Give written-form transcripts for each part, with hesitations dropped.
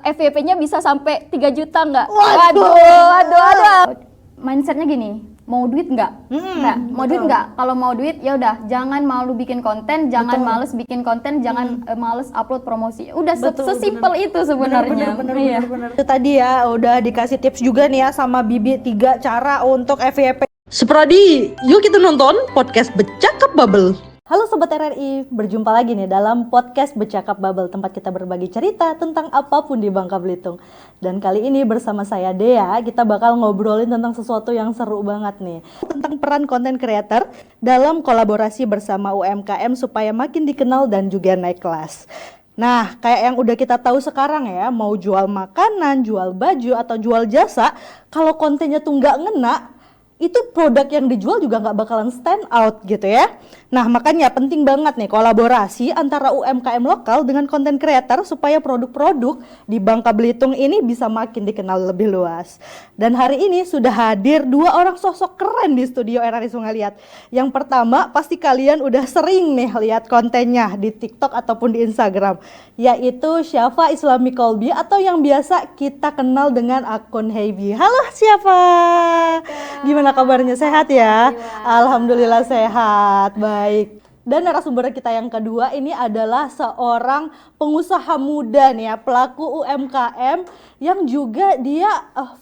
FYP-nya bisa sampai 3 juta nggak? Waduh. Mindsetnya gini, mau duit nggak? Nggak. Mau duit nggak? Kalau mau duit ya udah, jangan malu bikin konten, jangan males bikin konten, jangan males upload promosi. Udah sesimpel itu sebenarnya. Bener. Itu tadi ya udah dikasih tips juga nih ya sama Bibi 3 cara untuk FYP. Seprodi, yuk kita nonton podcast Bercakap Bubble. Halo Sobat RRI, berjumpa lagi nih dalam podcast Bercakap Bubble, tempat kita berbagi cerita tentang apapun di Bangka Belitung. Dan kali ini bersama saya Dea, kita bakal ngobrolin tentang sesuatu yang seru banget nih. Tentang peran konten creator dalam kolaborasi bersama UMKM supaya makin dikenal dan juga naik kelas. Nah, kayak yang udah kita tahu sekarang ya, mau jual makanan, jual baju, atau jual jasa, kalau kontennya tuh nggak ngena, itu produk yang dijual juga nggak bakalan stand out gitu ya. Nah makanya penting banget nih kolaborasi antara UMKM lokal dengan konten creator supaya produk-produk di Bangka Belitung ini bisa makin dikenal lebih luas. Dan hari ini sudah hadir 2 orang sosok keren di studio RRI Sungai Liat. Yang pertama pasti kalian udah sering nih lihat kontennya di TikTok ataupun di Instagram, yaitu Syafa Islami Kolbi atau yang biasa kita kenal dengan akun Heibi. Halo Syafa, gimana kabarnya? Sehat ya? Alhamdulillah sehat. Baik. Dan narasumber kita yang kedua ini adalah seorang pengusaha muda nih ya, pelaku UMKM yang juga dia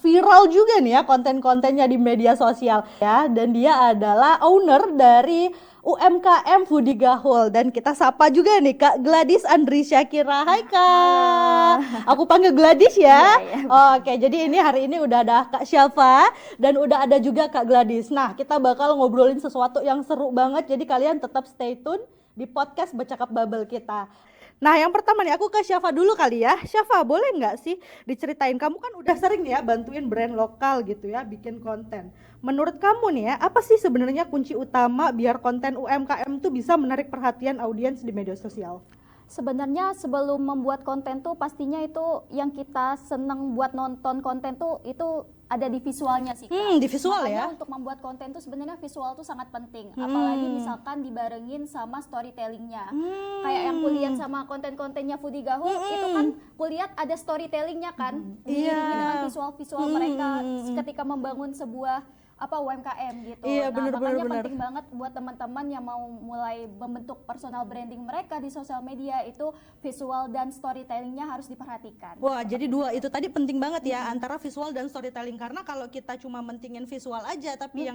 viral juga nih ya konten-kontennya di media sosial ya, dan dia adalah owner dari UMKM Foodie Gaul. Dan kita sapa juga nih Kak Gladys Andri Syakira. Hai Kak. Aku panggil Gladys ya. Oke, jadi hari ini udah ada Kak Syafa dan udah ada juga Kak Gladys. Nah, kita bakal ngobrolin sesuatu yang seru banget. Jadi kalian tetap stay tune di podcast Bercakap Bubble kita. Nah, yang pertama nih aku ke Syafa dulu kali ya. Syafa, boleh nggak sih diceritain, kamu kan udah sering nih ya bantuin brand lokal gitu ya bikin konten. Menurut kamu nih ya, apa sih sebenarnya kunci utama biar konten UMKM tuh bisa menarik perhatian audiens di media sosial? Sebenarnya sebelum membuat konten tuh pastinya itu yang kita seneng buat nonton konten tuh itu ada di visualnya sih Kak. Di visual. Makanya ya. untuk membuat konten tuh sebenarnya visual tuh sangat penting. Apalagi misalkan dibarengin sama storytellingnya. Kayak yang kulihat sama konten-kontennya Foodie Gaul itu kan kulihat ada storytellingnya kan. Diiringi dengan visual-visual mereka ketika membangun sebuah UMKM gitu. Iya, Makanya penting banget buat teman-teman yang mau mulai membentuk personal branding mereka di sosial media itu visual dan storytellingnya harus diperhatikan. Wah, jadi 2 itu tadi penting banget ya, antara visual dan storytelling. Karena kalau kita cuma mentingin visual aja tapi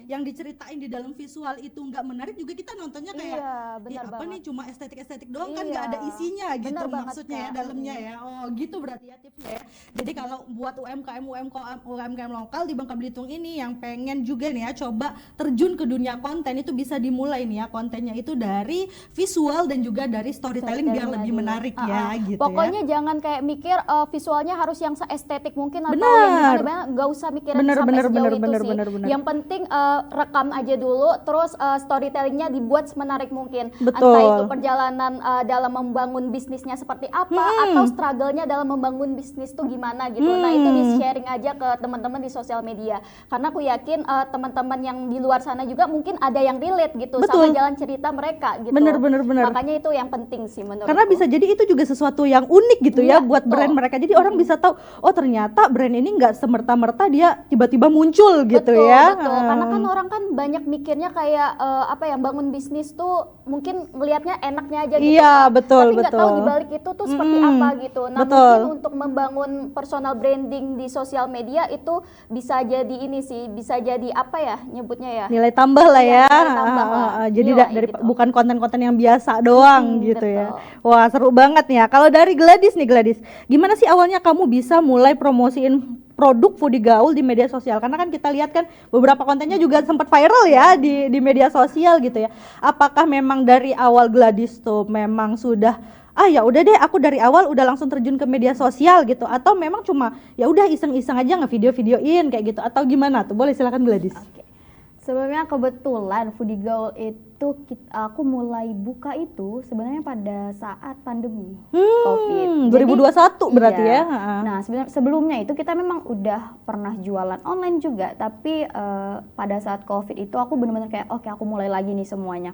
yang diceritain di dalam visual itu nggak menarik juga, kita nontonnya kayak benar apa banget. nih, cuma estetik doang kan, nggak ada isinya gitu maksudnya ya dalamnya ya. Oh gitu berarti ya tipsnya ya. Jadi kalau buat UMKM lokal di Bangka Belitung ini yang pengen juga nih ya coba terjun ke dunia konten, itu bisa dimulai nih ya kontennya itu dari visual dan juga dari storytelling biar lebih menarik ya gitu. Pokoknya jangan kayak mikir visualnya harus yang estetik mungkin atau bener. yang gimana, nggak usah mikirin sampai sejauh itu sih. Yang penting rekam aja dulu, terus storytellingnya dibuat semenarik mungkin. Betul. Entah itu perjalanan dalam membangun bisnisnya seperti apa atau struggle-nya dalam membangun bisnis tuh gimana gitu. Nah itu di sharing aja ke teman-teman di sosial media. Karena aku yakin teman-teman yang di luar sana juga mungkin ada yang relate gitu sama jalan cerita mereka gitu. Bener. Makanya itu yang penting sih menurutku. Karena bisa jadi itu juga sesuatu yang unik gitu ya buat brand mereka. Jadi orang bisa tahu, oh ternyata brand ini nggak semerta-merta dia tiba-tiba muncul gitu ya. Betul. Karena kan orang kan banyak mikirnya kayak bangun bisnis tuh mungkin melihatnya enaknya aja gitu. Iya, betul. Tapi nggak tahu dibalik itu tuh seperti apa gitu. Nah mungkin untuk membangun personal branding di sosial media itu bisa jadi ini sih, bisa jadi nyebutnya ya, nilai tambah lah ya. Nilai tambah lah. Jadi dari gitu. bukan konten-konten yang biasa doang gitu betul. ya. Wah seru banget nih ya. Kalau dari Gladys, gimana sih awalnya kamu bisa mulai promosiin produk Foodie Gaul di media sosial? Karena kan kita lihat kan beberapa kontennya juga sempat viral ya di media sosial gitu ya. Apakah memang dari awal Gladys tuh memang sudah ya udah deh aku dari awal udah langsung terjun ke media sosial gitu, atau memang cuma ya udah iseng-iseng aja ngevideo-videoin kayak gitu, atau gimana tuh? Boleh silakan Gladys. Sebenarnya kebetulan Foodie Gaul itu aku mulai buka itu sebenarnya pada saat pandemi COVID. 2021 berarti ya. Nah, sebenarnya sebelumnya itu kita memang udah pernah jualan online juga, tapi pada saat COVID itu aku benar-benar kayak oke, aku mulai lagi nih semuanya.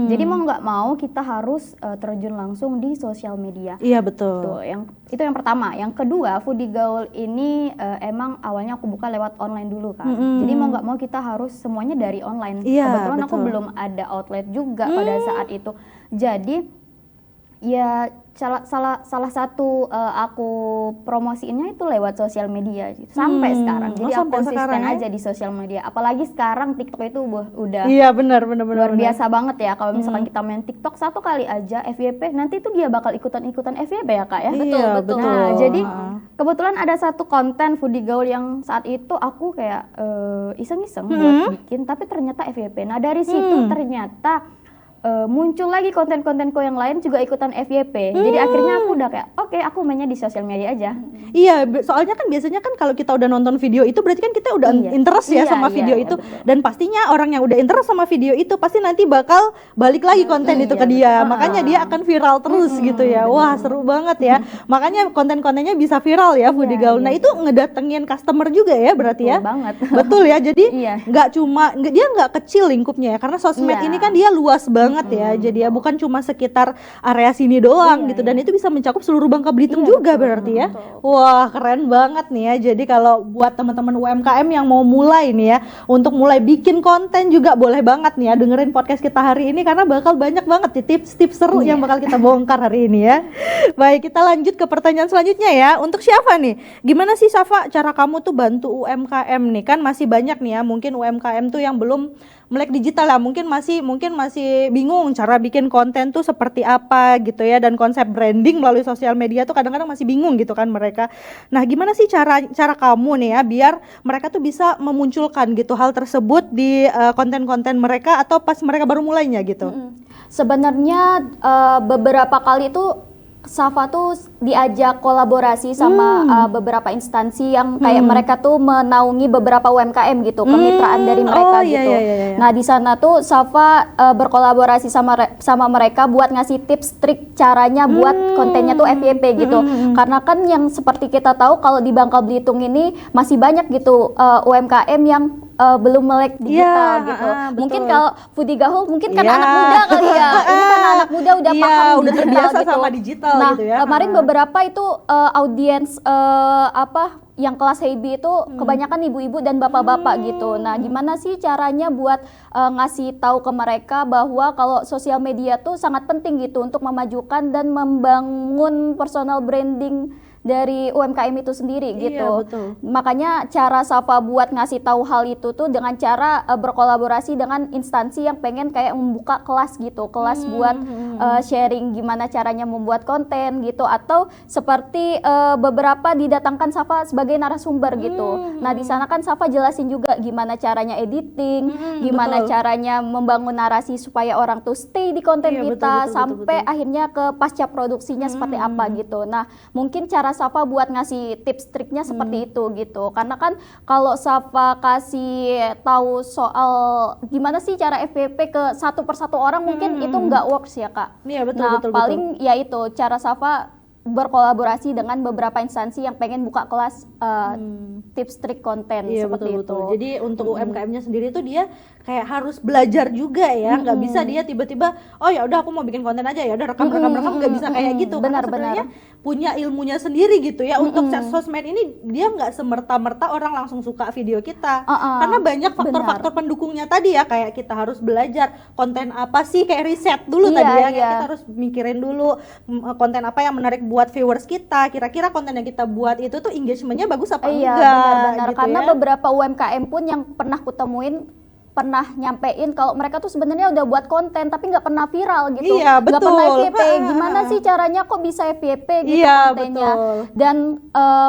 Jadi mau nggak mau kita harus terjun langsung di sosial media. Iya betul. Tuh, itu yang pertama. Yang kedua, Foodie Gaul ini emang awalnya aku buka lewat online dulu kan. Jadi mau nggak mau kita harus semuanya dari online. Iya, Kebetulan aku betul. belum ada outlet juga pada saat itu. Jadi ya salah satu aku promosiinnya itu lewat sosial media gitu. Sampai sekarang. Jadi aku sampai konsisten sekarang ya? aja di sosial media. Apalagi sekarang TikTok itu udah Iya benar benar. luar biasa banget ya. Kalau misalkan kita main TikTok satu kali aja FYP, nanti itu dia bakal ikutan FYP ya Kak ya. Iya betul. Nah, jadi kebetulan ada satu konten Foodie Gaul yang saat itu aku kayak iseng-iseng buat bikin, tapi ternyata FYP. Nah dari situ ternyata muncul lagi konten-kontenku yang lain juga ikutan FYP. Jadi akhirnya aku udah kayak oke, aku mainnya di sosial media aja. Iya, soalnya kan biasanya kan kalau kita udah nonton video itu berarti kan kita udah interest ya Iya, sama video iya, itu. betul. Dan pastinya orang yang udah interest sama video itu pasti nanti bakal balik lagi konten itu ke dia. Makanya dia akan viral terus gitu ya. Wah, seru banget ya. Makanya konten-kontennya bisa viral ya Foodie Gaul. Nah, itu ngedatengin customer juga ya berarti ya. Betul banget. Betul ya. Jadi Iya. dia nggak kecil lingkupnya ya, karena sosmed Iya. ini kan dia luas banget ya. Jadi ya bukan cuma sekitar area sini doang gitu, dan itu bisa mencakup seluruh Bangka Belitung juga berarti ya. Wah, keren banget nih ya. Jadi kalau buat teman-teman UMKM yang mau mulai nih ya, untuk mulai bikin konten juga boleh banget nih ya dengerin podcast kita hari ini, karena bakal banyak banget nih tips-tips seru yang bakal kita bongkar hari ini ya. Baik, kita lanjut ke pertanyaan selanjutnya ya. Untuk Syafa nih, gimana sih Syafa cara kamu tuh bantu UMKM nih? Kan masih banyak nih ya mungkin UMKM tuh yang belum melek digital lah, mungkin masih bingung cara bikin konten tuh seperti apa gitu ya, dan konsep branding melalui sosial media tuh kadang-kadang masih bingung gitu kan mereka. Nah, gimana sih cara kamu nih ya biar mereka tuh bisa memunculkan gitu hal tersebut di konten-konten mereka atau pas mereka baru mulainya gitu? Sebenarnya beberapa kali itu Safa tuh diajak kolaborasi sama beberapa instansi yang kayak mereka tuh menaungi beberapa UMKM gitu, kemitraan dari mereka iya, gitu. iya. Nah di sana tuh Safa berkolaborasi sama mereka buat ngasih tips trik caranya buat kontennya tuh FYP gitu. Karena kan yang seperti kita tahu kalau di Bangka Belitung ini masih banyak gitu UMKM yang belum melek digital gitu. Mungkin kalau Foodie Gaul mungkin kan anak muda kali ya. Ini kan anak muda udah paham udah digital terbiasa gitu. sama digital Nah, gitu ya. kemarin beberapa itu audiens yang kelas Heibi itu kebanyakan ibu-ibu dan bapak-bapak gitu. Nah, gimana sih caranya buat ngasih tahu ke mereka bahwa kalau sosial media tuh sangat penting gitu untuk memajukan dan membangun personal branding dari UMKM itu sendiri gitu. Betul. Makanya cara Safa buat ngasih tahu hal itu tuh dengan cara berkolaborasi dengan instansi yang pengen kayak membuka kelas gitu, kelas buat sharing gimana caranya membuat konten gitu, atau seperti beberapa didatangkan Safa sebagai narasumber gitu. Nah, di sana kan Safa jelasin juga gimana caranya editing, gimana caranya membangun narasi supaya orang tuh stay di konten kita sampai akhirnya ke pasca produksinya seperti apa gitu. Nah, mungkin cara Safa buat ngasih tips triknya seperti itu gitu. Karena kan kalau Safa kasih tahu soal gimana sih cara FYP ke satu persatu orang mungkin itu nggak works ya Kak. Iya, betul, Nah, betul. paling ya itu cara Safa berkolaborasi dengan beberapa instansi yang pengen buka kelas tips trik konten seperti itu. Jadi untuk UMKM-nya sendiri tuh dia kayak harus belajar juga ya, nggak bisa dia tiba-tiba oh ya udah aku mau bikin konten aja ya udah rekam nggak bisa kayak gitu. Karena sebenarnya punya ilmunya sendiri gitu ya. Untuk sosmed ini dia nggak semerta-merta orang langsung suka video kita, karena banyak faktor-faktor pendukungnya tadi ya, kayak kita harus belajar konten apa sih, kayak riset dulu tadi ya, kayak kita harus mikirin dulu konten apa yang menarik buat viewers kita, kira-kira konten yang kita buat itu tuh engagementnya bagus apa enggak benar-benar gitu karena ya. beberapa UMKM pun yang pernah kutemuin pernah nyampein kalau mereka tuh sebenarnya udah buat konten tapi nggak pernah viral gitu, Iya, nggak pernah betul. FYP. Gimana sih caranya kok bisa FYP gitu Iya, kontennya? betul. Dan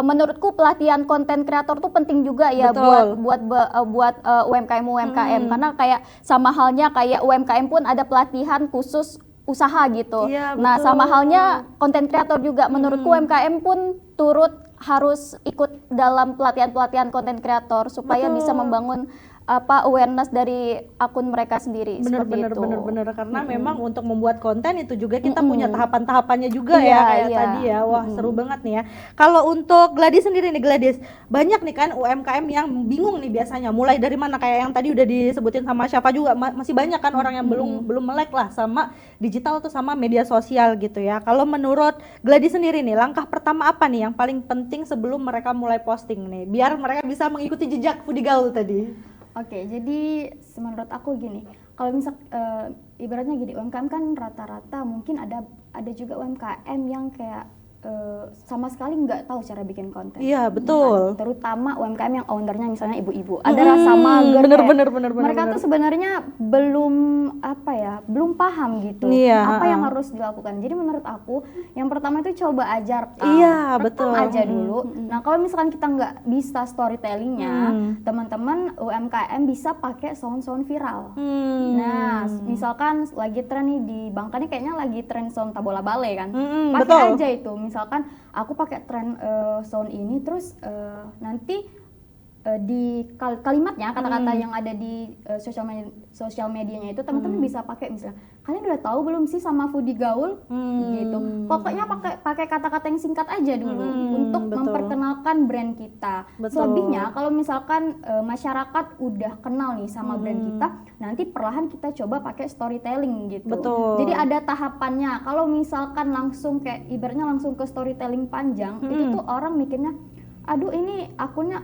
menurutku pelatihan konten kreator tuh penting juga ya Betul. buat UMKM karena kayak sama halnya kayak UMKM pun ada pelatihan khusus usaha gitu. Iya, Nah, betul. sama halnya konten kreator juga menurutku UMKM pun turut harus ikut dalam pelatihan konten kreator supaya bisa membangun awareness dari akun mereka sendiri seperti itu. Bener karena memang untuk membuat konten itu juga kita punya tahapan-tahapannya juga ya kayak tadi ya. Wah, seru banget nih ya. Kalau untuk Gladys sendiri nih, Gladys, banyak nih kan UMKM yang bingung nih biasanya mulai dari mana, kayak yang tadi udah disebutin sama Syafa juga, masih banyak kan orang yang belum melek lah sama digital atau sama media sosial gitu ya. Kalau menurut Gladys sendiri nih, langkah pertama apa nih yang paling penting sebelum mereka mulai posting nih biar mereka bisa mengikuti jejak Foodie Gaul tadi? Oke, jadi menurut aku gini, kalau misal ibaratnya gini, UMKM kan rata-rata mungkin ada juga UMKM yang kayak sama sekali nggak tahu cara bikin konten. Iya, betul. Terutama UMKM yang ownernya misalnya ibu-ibu. Ada rasa mager. Bener. Mereka tuh sebenarnya belum belum paham gitu. Iya, apa yang harus dilakukan. Jadi menurut aku yang pertama itu coba ajar. Iya, rekam betul. aja dulu. Nah kalau misalkan kita nggak bisa storytellingnya, teman-teman UMKM bisa pakai sound viral. Nah misalkan lagi tren nih di Bangka nih, kayaknya lagi tren sound tabola bale kan. Pakai aja itu. Misalkan aku pakai tren sound ini, terus nanti di kalimatnya, kata-kata yang ada di sosial medianya itu teman-teman bisa pakai, misalnya kalian udah tahu belum sih sama Foodie Gaul gitu. Pokoknya pakai kata-kata yang singkat aja dulu untuk memperkenalkan brand kita. Selebihnya kalau misalkan masyarakat udah kenal nih sama brand kita, nanti perlahan kita coba pakai storytelling gitu. Jadi ada tahapannya. Kalau misalkan langsung kayak ibaratnya langsung ke storytelling panjang, itu tuh orang mikirnya aduh ini akunnya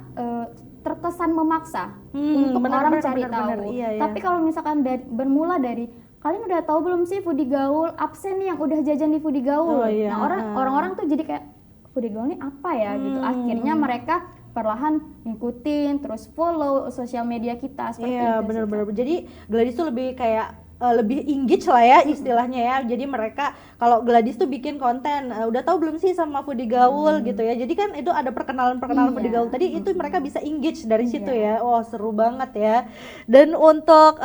terkesan memaksa untuk orang cari tahu. Iya. Tapi kalau misalkan bermula dari kalian udah tahu belum sih Foodie Gaul, absen nih yang udah jajan di Foodie Gaul. Nah orang-orang tuh jadi kayak Foodie Gaul ini apa ya gitu. Akhirnya mereka perlahan ngikutin, terus follow sosial media kita seperti itu. Iya, benar-benar. Jadi Gladys tuh lebih kayak lebih engage lah ya istilahnya ya. Jadi mereka kalau Gladys tuh bikin konten, udah tahu belum sih sama Foodie Gaul gitu ya. Jadi kan itu ada perkenalan Foodie Gaul tadi, itu mereka bisa engage dari situ ya. Oh, seru banget ya. Dan untuk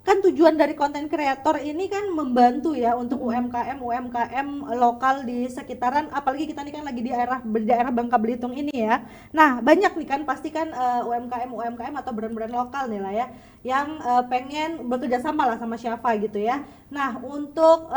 kan tujuan dari konten kreator ini kan membantu ya untuk UMKM lokal di sekitaran, apalagi kita nih kan lagi di daerah Bangka Belitung ini ya. Nah banyak nih kan pasti kan UMKM atau brand-brand lokal nih lah ya yang pengen bekerja sama lah sama Syafa gitu ya. Nah untuk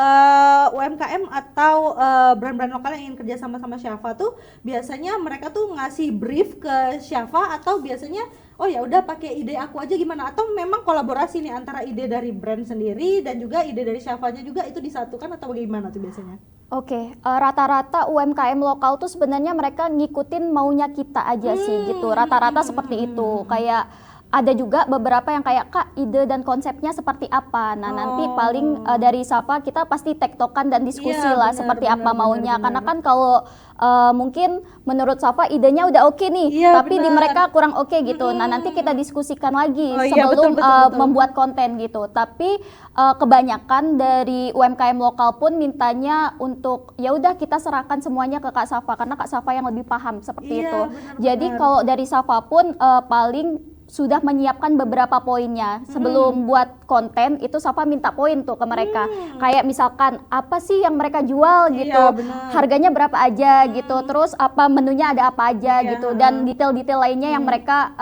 UMKM atau brand-brand lokal yang ingin kerja sama Syafa tuh biasanya mereka tuh ngasih brief ke Syafa, atau biasanya oh ya udah pakai ide aku aja gimana, atau memang kolaborasi nih antara ide dari brand sendiri dan juga ide dari Syafanya juga itu disatukan, atau bagaimana tuh biasanya? Oke, rata-rata UMKM lokal tuh sebenarnya mereka ngikutin maunya kita aja sih gitu. Rata-rata seperti itu. Kayak ada juga beberapa yang kayak Kak ide dan konsepnya seperti apa. Nah nanti paling dari Syafa kita pasti tektokan dan diskusi lah seperti apa maunya. Karena kan kalau mungkin menurut Syafa idenya udah oke nih, tapi di mereka kurang oke gitu. Nah nanti kita diskusikan lagi sebelum membuat konten gitu. Tapi kebanyakan dari UMKM lokal pun mintanya untuk ya udah kita serahkan semuanya ke Kak Syafa, karena Kak Syafa yang lebih paham seperti itu. Jadi kalau dari Syafa pun paling sudah menyiapkan beberapa poinnya sebelum buat konten itu. Syafa minta poin tuh ke mereka, kayak misalkan apa sih yang mereka jual gitu, harganya berapa aja gitu, terus apa menunya ada apa aja gitu, dan detail-detail lainnya yang mereka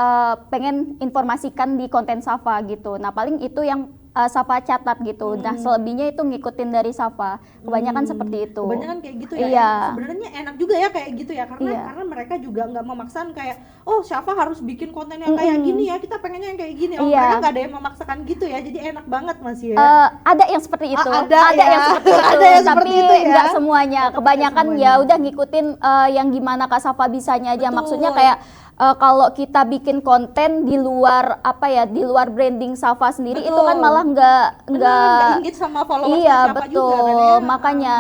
pengen informasikan di konten Syafa gitu. Nah paling itu yang Syafa catat gitu. Nah selebihnya itu ngikutin dari Syafa. Kebanyakan seperti itu. Kebanyakan kayak gitu ya. Sebenarnya enak juga ya kayak gitu ya, karena mereka juga nggak memaksakan kayak oh Syafa harus bikin konten yang kayak gini ya, kita pengennya yang kayak gini. Mereka nggak ada yang memaksakan gitu ya. Jadi enak banget Mas ya. Ada yang seperti itu. Ada yang seperti itu. Ada yang tapi seperti itu ya. Nggak semuanya. Kebanyakan ya udah ngikutin yang gimana Kak Syafa bisanya aja. Maksudnya kayak kalau kita bikin konten di luar di luar branding Syafa sendiri, itu kan malah nggak ingin sama followers Syafa betul juga, kan ya. Makanya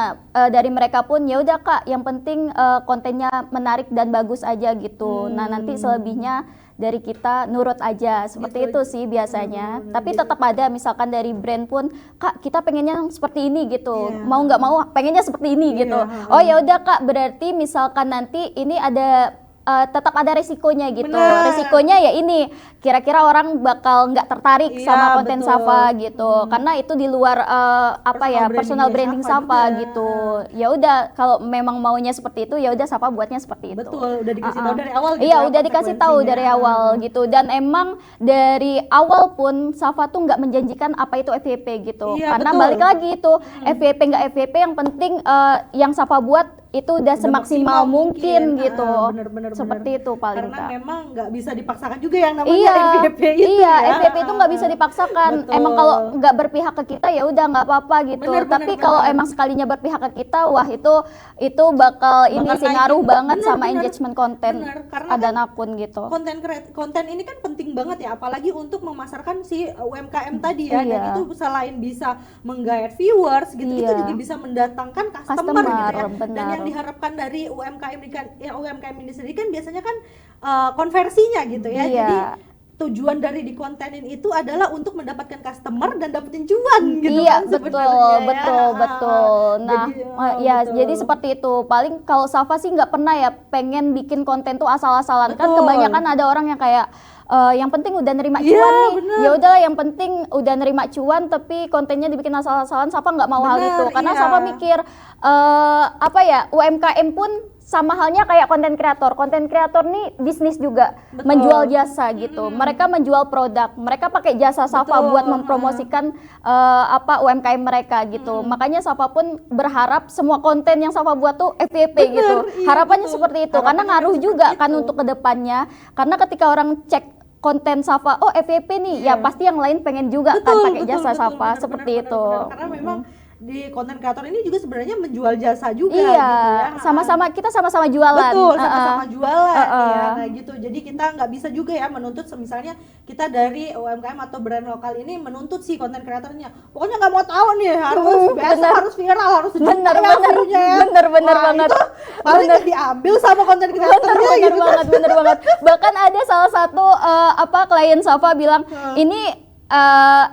dari mereka pun ya udah Kak, yang penting kontennya menarik dan bagus aja gitu. Nah nanti selebihnya dari kita nurut aja seperti itu sih biasanya. Tapi tetap ada misalkan dari brand pun Kak kita pengennya seperti ini gitu, mau nggak mau pengennya seperti ini gitu. Oh ya udah Kak, berarti misalkan nanti ini ada tetap ada resikonya gitu. Benar. Resikonya ya ini, kira-kira orang bakal nggak tertarik Iya, sama konten betul. Safa gitu. Karena itu di luar personal branding Safa juga. gitu. Ya udah kalau memang maunya seperti itu ya udah Safa buatnya seperti itu. Betul, udah dikasih tahu dari awal gitu. Iya, ya, udah dikasih tahu dari konsekuensinya. awal gitu. Dan emang dari awal pun Safa tuh nggak menjanjikan apa itu FYP gitu. Iya, Karena betul. balik lagi itu FYP nggak FYP, yang penting yang Safa buat itu udah semaksimal mungkin gitu. Bener-bener. Seperti itu paling Karena Kak. memang nggak bisa dipaksakan juga yang namanya Iya, FYP itu iya, ya. FYP itu nggak bisa dipaksakan. Betul. Emang kalau nggak berpihak ke kita ya udah nggak apa-apa gitu. Bener, Tapi bener, kalau bener. emang sekalinya berpihak ke kita, wah itu bakal ini sih naikin. ngaruh banget Bener, sama bener. engagement konten Bener, karena ada kan akun gitu. konten ini kan penting banget ya, apalagi untuk memasarkan si UMKM tadi ya. Dan Iya. itu selain bisa menggait viewers gitu, itu Iya. juga bisa mendatangkan customer Customer, gitu ya. Dan benar. yang diharapkan dari UMKM ini sendiri kan biasanya kan konversinya gitu ya. Iya. Jadi tujuan dari di kontenin itu adalah untuk mendapatkan customer dan dapetin cuan gitu Iya, kan betul, sebenarnya ya. betul. Nah, ya betul. jadi seperti itu. Paling kalau Safa sih nggak pernah ya pengen bikin konten tuh asal-asalan. Kan Betul. kebanyakan ada orang yang kayak yang penting udah nerima Iya, cuan nih. bener. Ya udahlah, yang penting udah nerima cuan tapi kontennya dibikin asal-asalan. Safa nggak mau hal Bener, itu. Karena iya. Safa mikir UMKM pun sama halnya kayak konten kreator. Konten kreator nih bisnis juga, Betul. menjual jasa gitu. Mereka menjual produk. Mereka pakai jasa Safa Betul. buat mempromosikan UMKM mereka gitu. Makanya Safa pun berharap semua konten yang Safa buat tuh FYP Bener, gitu. iya, Harapannya betul. seperti itu. Karena Harapannya ngaruh seperti juga kan itu. untuk kedepannya. Karena ketika orang cek konten Safa, oh FYP nih, ya pasti yang lain pengen juga kan pakai jasa Safa seperti itu. Karena memang di konten kreator ini juga sebenarnya menjual jasa juga Iya, gitu ya. kita sama-sama jualan. Betul, sama-sama jualan ya. Uh-uh. Nah gitu. Jadi kita nggak bisa juga ya menuntut misalnya kita dari UMKM atau brand lokal ini menuntut si konten kreatornya. Pokoknya nggak mau tahu nih, harus biasa, bener. harus viral, harus sejuta Bener, ya bener. view-nya ya. Bener Wah, banget. Itu paling nggak diambil sama konten kreatornya Bener gitu. banget. Bahkan ada salah satu klien Safa bilang, ini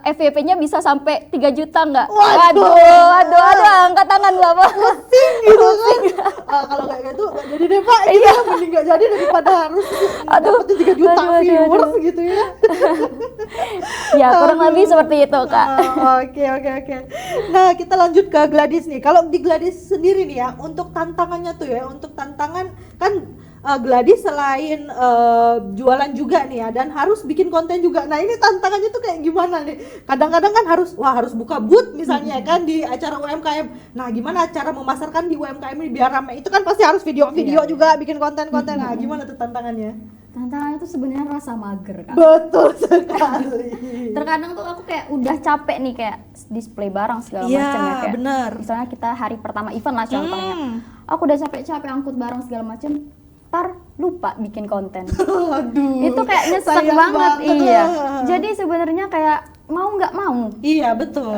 FYP-nya bisa sampai 3 juta nggak? Waduh. Waduh, angkat tangan Bapak. Gitu kan. Kalau kayak gitu nggak jadi deh Pak, iya mending nggak jadi daripada harus dapetin 3 juta viewers gitu ya. Ya, kurang lebih seperti itu, Kak. Oke. Nah, kita lanjut ke Gladys nih. Kalau di Gladys sendiri nih ya, untuk tantangannya tuh ya, untuk tantangan kan Gladys selain jualan juga nih ya, dan harus bikin konten juga. Nah, ini tantangannya tuh kayak gimana nih? Kadang-kadang kan harus buka booth misalnya kan di acara UMKM. Nah, gimana cara memasarkan di UMKM ini biar ramai? Itu kan pasti harus video-video juga, bikin konten-konten. Nah, gimana tuh tantangannya? Tantangan itu sebenarnya rasa mager kan. Betul sekali. Terkadang tuh aku kayak udah capek nih kayak display barang segala Iya, macam ya kayak. benar. Misalnya kita hari pertama event lah contohnya. Aku udah capek-capek angkut barang segala macam, ntar lupa bikin konten. Aduh. Itu kayak nyesek sayang banget. Iya. Jadi Jadi sebenarnya kayak mau nggak mau. iya, betul.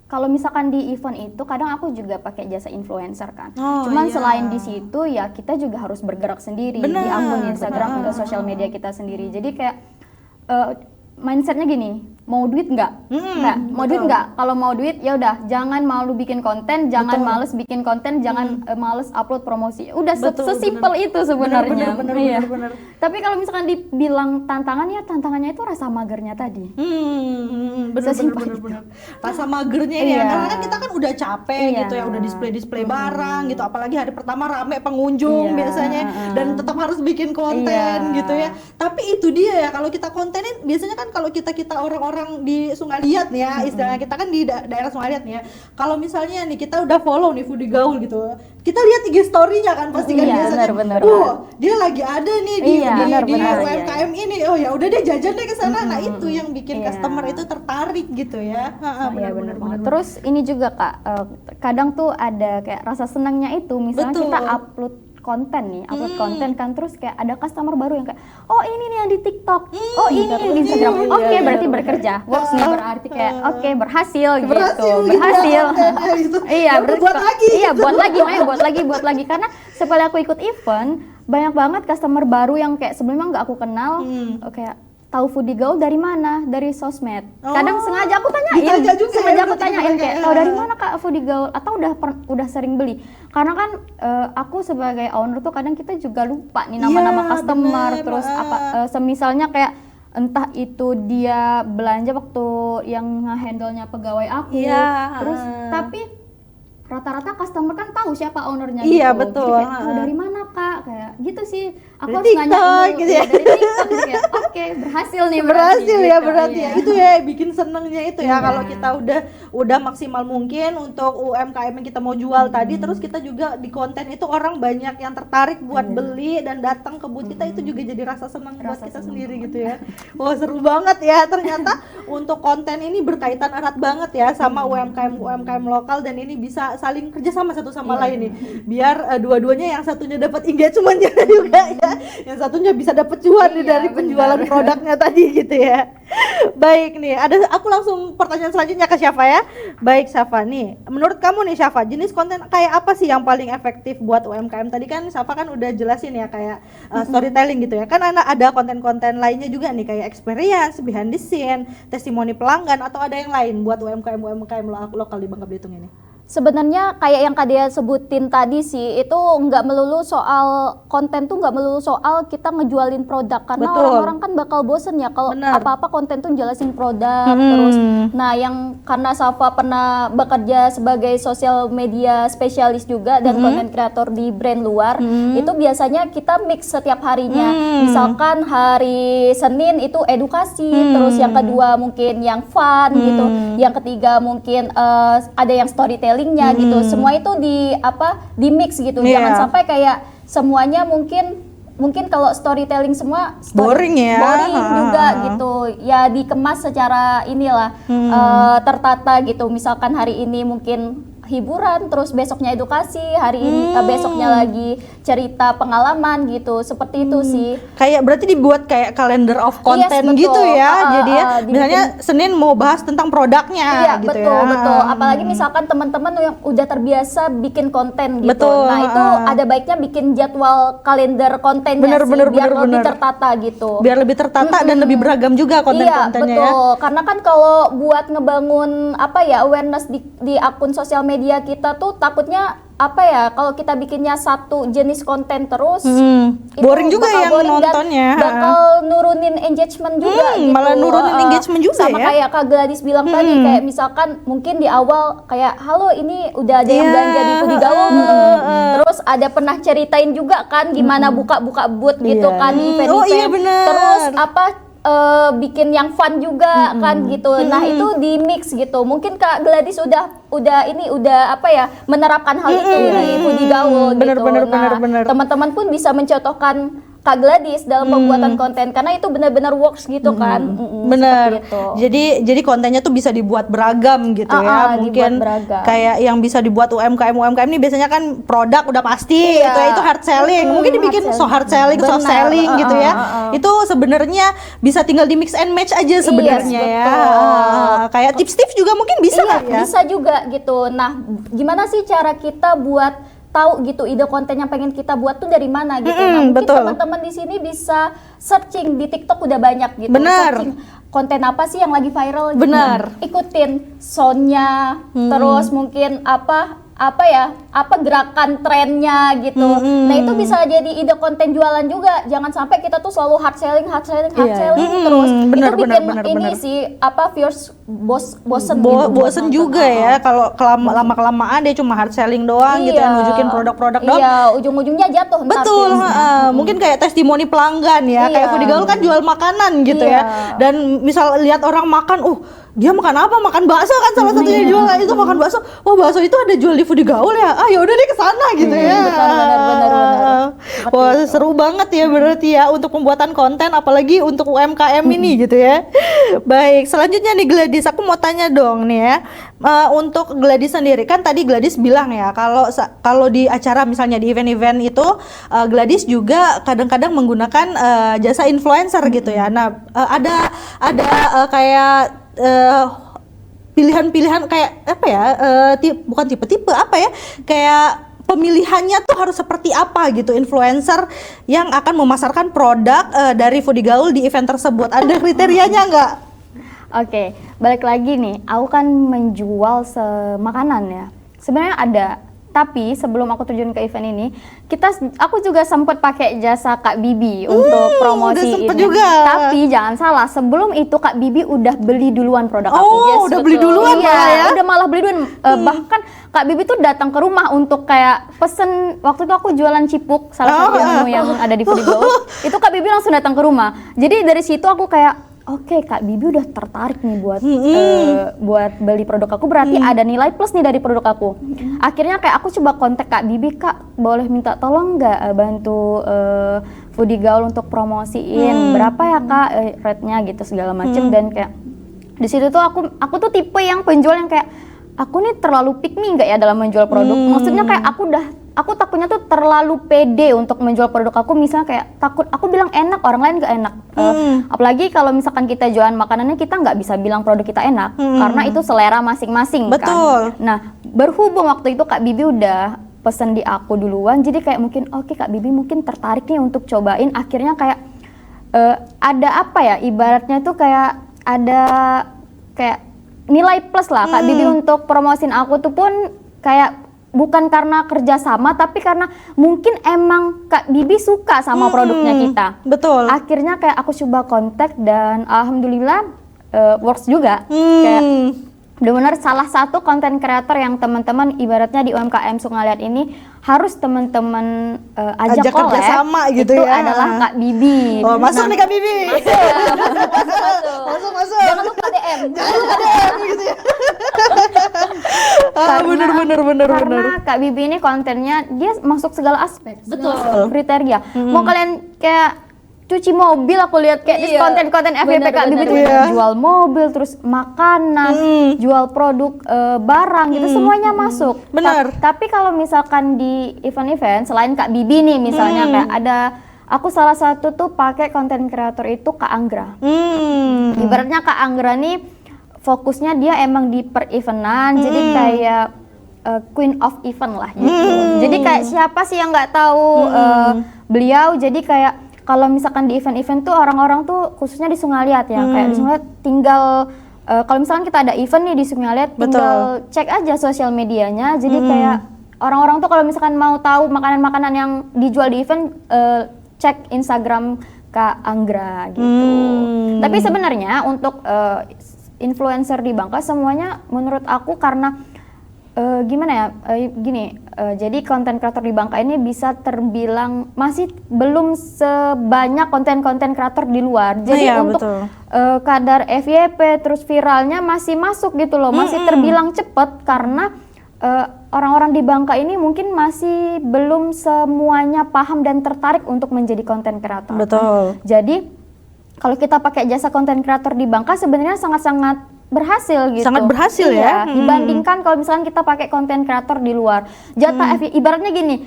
Kalau misalkan di event itu kadang aku juga pakai jasa influencer kan. Oh, Cuman iya. selain di situ ya kita juga harus bergerak sendiri di Benar, akun Instagram atau sosial media kita sendiri. Jadi kayak mindsetnya gini, mau duit nggak? Nggak. Mau duit nggak? Kalau mau duit ya udah, jangan malu bikin konten, jangan males bikin konten, jangan males upload promosi. Udah Betul, sesimpel itu sebenarnya. Benar, Iya. benar. Tapi kalau misalkan dibilang tantangan ya tantangannya itu rasa magernya tadi. Bener. Rasa magernya ini ya, Iya. karena kan kita kan udah capek Iya. gitu ya, udah display barang gitu, apalagi hari pertama rame pengunjung Iya. biasanya, dan tetap harus bikin konten Iya. gitu ya. Tapi itu dia ya, kalau kita kontenin biasanya kan kalau kita orang-orang di Sungai Liat nih ya, istilahnya kita kan di daerah Sungai Liat nih ya. Kalau misalnya nih kita udah follow nih Foodie Gaul gitu, kita lihat IG story-nya kan pasti kan Iya, biasanya. benar. Dia lagi ada nih di Iya, di benar, UMKM ini. Oh ya udah deh, jajan deh ke sana. Nah, itu yang bikin Iya. customer itu tertarik gitu ya. Iya benar banget. Terus ini juga Kak, kadang tuh ada kayak rasa senangnya itu, misalnya Betul. kita upload konten konten kan, terus kayak ada customer baru yang kayak, oh ini nih yang di TikTok, oh ini nih yang di Instagram, iya, oke iya, berarti iya. berkerja, works nih berarti kayak oke berhasil gitu, Berhasil. Gitu. Iya Baru berarti buat lagi. iya buat lagi karena sekali aku ikut event banyak banget customer baru yang kayak sebelumnya nggak aku kenal, kayak tahu foodie gaul dari mana? Dari sosmed. Kadang sengaja aku tanyain, ditanya juga ya, sengaja aku berarti tanyain gimana, kayak tahu dari mana Kak foodie gaul atau udah sering beli. Karena kan aku sebagai owner tuh kadang kita juga lupa nih nama-nama Iya, customer, bener, terus apa semisalnya kayak entah itu dia belanja waktu yang nge-handle-nya pegawai aku. Iya, Terus tapi rata-rata customer kan tahu siapa ownernya Iya, gitu. betul. Jadi kayak, tahu dari mana Kak? Kayak gitu sih. Aku Dari harus nanya TikTok dulu gitu ya. dari TikTok gitu ya. Oke, berhasil nih berhasil ya gitu, berarti iya. ya. Itu ya bikin senengnya itu ya Iya. kalau kita udah maksimal mungkin untuk UMKM yang kita mau jual tadi, terus kita juga di konten itu orang banyak yang tertarik buat beli dan datang ke booth kita, itu juga jadi rasa senang buat kita sendiri gitu ya. Wah, seru banget ya ternyata untuk konten ini berkaitan erat banget ya sama UMKM lokal, dan ini bisa saling kerjasama satu sama lain nih, biar dua-duanya, yang satunya dapat engagementnya juga ya, yang satunya bisa dapat cuan nih Iya, dari penjualan benar. produknya tadi gitu ya. Baik nih, aku langsung pertanyaan selanjutnya ke Syafa ya. Baik Syafa nih, menurut kamu nih Syafa, jenis konten kayak apa sih yang paling efektif buat UMKM? Tadi kan Syafa kan udah jelasin ya kayak storytelling gitu ya. Kan ada konten-konten lainnya juga nih kayak experience, behind the scene, testimoni pelanggan, atau ada yang lain buat UMKM lokal di Bangka Belitung ini? Sebenarnya kayak yang Kak Dea sebutin tadi sih, itu nggak melulu soal konten tuh, nggak melulu soal kita ngejualin produk, karena Betul. orang-orang kan bakal bosen ya kalau Benar. apa-apa konten tuh jelasin produk terus. Nah, yang karena Safa pernah bekerja sebagai sosial media spesialis juga dan konten kreator di brand luar, itu biasanya kita mix setiap harinya. Misalkan hari Senin itu edukasi, terus yang kedua mungkin yang fun gitu, yang ketiga mungkin ada yang storytelling gitu. Semua itu di mix gitu. Iya. Jangan sampai kayak semuanya mungkin kalau storytelling semua Boring ya. boring juga gitu. Ya dikemas secara inilah tertata gitu. Misalkan hari ini mungkin hiburan, terus besoknya edukasi, hari ini besoknya lagi cerita pengalaman gitu. Seperti itu sih. Kayak berarti dibuat kayak calendar of content betul. gitu ya. Jadi ya dibikin- misalnya Senin mau bahas tentang produknya Iya, gitu betul, ya. betul. Apalagi misalkan teman-teman yang udah terbiasa bikin konten gitu. Betul, Nah, itu ada baiknya bikin jadwal kalender kontennya Bener, sih, bener, biar bener, lebih bener. tertata gitu. Biar lebih tertata dan lebih beragam juga Iya, konten-kontennya ya. betul. Karena kan kalau buat ngebangun awareness di akun sosial media kita tuh takutnya kalau kita bikinnya satu jenis konten terus itu Boring juga bakal yang boring dan nontonnya. bakal nurunin engagement juga gitu. Malah nurunin engagement juga sama ya. kayak Kak Gladys bilang tadi, kayak misalkan mungkin di awal kayak halo ini udah ada yang Iya, belanja di Foodie Gaul belum? Terus ada pernah ceritain juga kan gimana buka-buka booth gitu Iya. kan di event-event. Oh, iya, benar. Terus bikin yang fun juga kan gitu. Nah, itu di mix gitu. Mungkin Kak Gladys udah menerapkan hal itu di Foodie Gaul Bener, gitu. bener, Nah, bener. teman-teman pun bisa mencontohkan Kak Gladys dalam pembuatan konten karena itu benar-benar works gitu kan. Bener. seperti itu. Jadi kontennya tuh bisa dibuat beragam gitu ya. Mungkin dibuat beragam. kayak yang bisa dibuat UMKM ini biasanya kan produk udah pasti Iya. gitu ya, itu hard selling. Mungkin dibikin hard selling, soft Benar. selling gitu ya. Itu sebenarnya bisa tinggal di mix and match aja sebenarnya Yes, ya. betul. Kayak tips-tips juga mungkin bisa Iya, kali ya. bisa juga gitu. Nah, gimana sih cara kita buat tahu gitu ide konten yang pengen kita buat tuh dari mana gitu. Nah, mungkin betul. teman-teman di sini bisa searching di TikTok, udah banyak gitu. Benar. Searching konten apa sih yang lagi viral gitu. Benar. Ikutin soundnya, terus mungkin apa gerakan trennya gitu. Nah, itu bisa jadi ide konten jualan juga. Jangan sampai kita tuh selalu hard selling terus. Benar, itu bikin benar, ini benar. sih viewers bosen gitu. buat Bosen nonton. juga ya kalau lama kelamaan dia cuma hard selling doang gitu ya, nunjukin produk-produk doang. Iya, ujung-ujungnya jatuh ntar Betul, viewsnya. mungkin kayak testimoni pelanggan ya, kayak Iya. Foodie Gaul kan jual makanan gitu Iya. ya. Dan misal lihat orang makan, dia makan apa? Makan bakso kan salah satunya jual itu, makan bakso. Wah, bakso itu ada jual di Foodie Gaul ya. Ah, ya udah deh ke sana gitu ya. benar. Wah, seru banget ya berarti ya untuk pembuatan konten, apalagi untuk UMKM ini gitu ya. Baik, selanjutnya nih Gladys, aku mau tanya dong nih ya. Untuk Gladys sendiri kan tadi Gladys bilang ya kalau di acara misalnya di event-event itu Gladys juga kadang-kadang menggunakan jasa influencer gitu ya. Nah, ada kayak pilihan-pilihan kayak apa ya, bukan tipe-tipe apa ya, kayak pemilihannya tuh harus seperti apa gitu influencer yang akan memasarkan produk dari Foodie Gaul di event tersebut? Ada kriterianya nggak? Oke, balik lagi nih, aku kan menjual makanan ya. Sebenarnya ada, tapi sebelum aku terjun ke event ini, aku juga sempat pakai jasa Kak Bibi untuk promosi udah sempet ini. juga. Tapi jangan salah, sebelum itu Kak Bibi udah beli duluan produk aku. Oh, udah beli duluan Iya, malah ya? udah malah beli duluan. Bahkan Kak Bibi tuh datang ke rumah untuk kayak pesen. Waktu itu aku jualan cipuk, salah satu menu yang ada di Foodie Gaul. Itu Kak Bibi langsung datang ke rumah. Jadi dari situ aku kayak oke, Kak Bibi udah tertarik nih buat beli produk aku, berarti ada nilai plus nih dari produk aku. Akhirnya kayak aku coba kontak Kak Bibi, Kak boleh minta tolong nggak bantu Foodie Gaul untuk promosiin, berapa ya Kak rate-nya gitu segala macem. Dan kayak di situ tuh aku tuh tipe yang penjual yang kayak aku nih terlalu pick me nggak ya dalam menjual produk. Maksudnya kayak aku takutnya tuh terlalu pede untuk menjual produk aku, misalnya kayak takut aku bilang enak, orang lain nggak enak. Apalagi kalau misalkan kita jualan makanannya, kita nggak bisa bilang produk kita enak, karena itu selera masing-masing Betul. kan. Nah, berhubung waktu itu Kak Bibi udah pesen di aku duluan, jadi kayak mungkin oke, Kak Bibi mungkin tertarik nih untuk cobain. Akhirnya kayak ada apa ya, ibaratnya tuh kayak ada kayak nilai plus lah Kak Bibi untuk promosin aku tuh pun kayak bukan karena kerjasama, tapi karena mungkin emang Kak Bibi suka sama produknya kita. Betul. Akhirnya kayak aku coba kontak dan alhamdulillah works juga. Kayak benar-benar salah satu konten kreator yang teman-teman ibaratnya di UMKM Sukaliat ini harus teman-teman ajak collab kerjasama gitu itu ya. adalah Kak Bibi. Oh, masuk nih Kak Bibi. Masuk. Masuk. Jangan lupa DM. Gitu ya. Bener. Karena Kak Bibi ini kontennya dia masuk segala aspek, segala kriteria. Mau kalian kayak cuci mobil, aku lihat kayak di konten-konten FYP Kak Bibi tuh jual mobil, terus makanan, jual produk barang gitu, semuanya masuk. Bener. Tapi kalau misalkan di event-event selain Kak Bibi nih misalnya kayak ada, aku salah satu tuh pakai konten kreator itu Kak Anggra. Ibaratnya Kak Anggra nih fokusnya dia emang di per eventan, jadi kayak queen of event lah gitu. Jadi kayak siapa sih yang nggak tahu beliau, jadi kayak kalau misalkan di event-event tuh orang-orang tuh khususnya di Sukaliat ya, kayak di Sukaliat tinggal kalau misalkan kita ada event nih di Sukaliat, tinggal cek aja sosial medianya. Jadi kayak orang-orang tuh kalau misalkan mau tahu makanan-makanan yang dijual di event, cek Instagram Kak Anggra gitu. Tapi sebenarnya untuk influencer di Bangka semuanya menurut aku karena gimana ya, jadi konten kreator di Bangka ini bisa terbilang masih belum sebanyak konten-konten kreator di luar. Jadi untuk kadar FYP terus viralnya masih masuk gitu loh, masih terbilang cepet karena orang-orang di Bangka ini mungkin masih belum semuanya paham dan tertarik untuk menjadi konten kreator. Betul. Jadi kalau kita pakai jasa konten kreator di Bangka sebenarnya sangat-sangat berhasil gitu. Sangat berhasil ya. Dibandingkan kalau misalkan kita pakai konten kreator di luar. Jatah ibaratnya gini,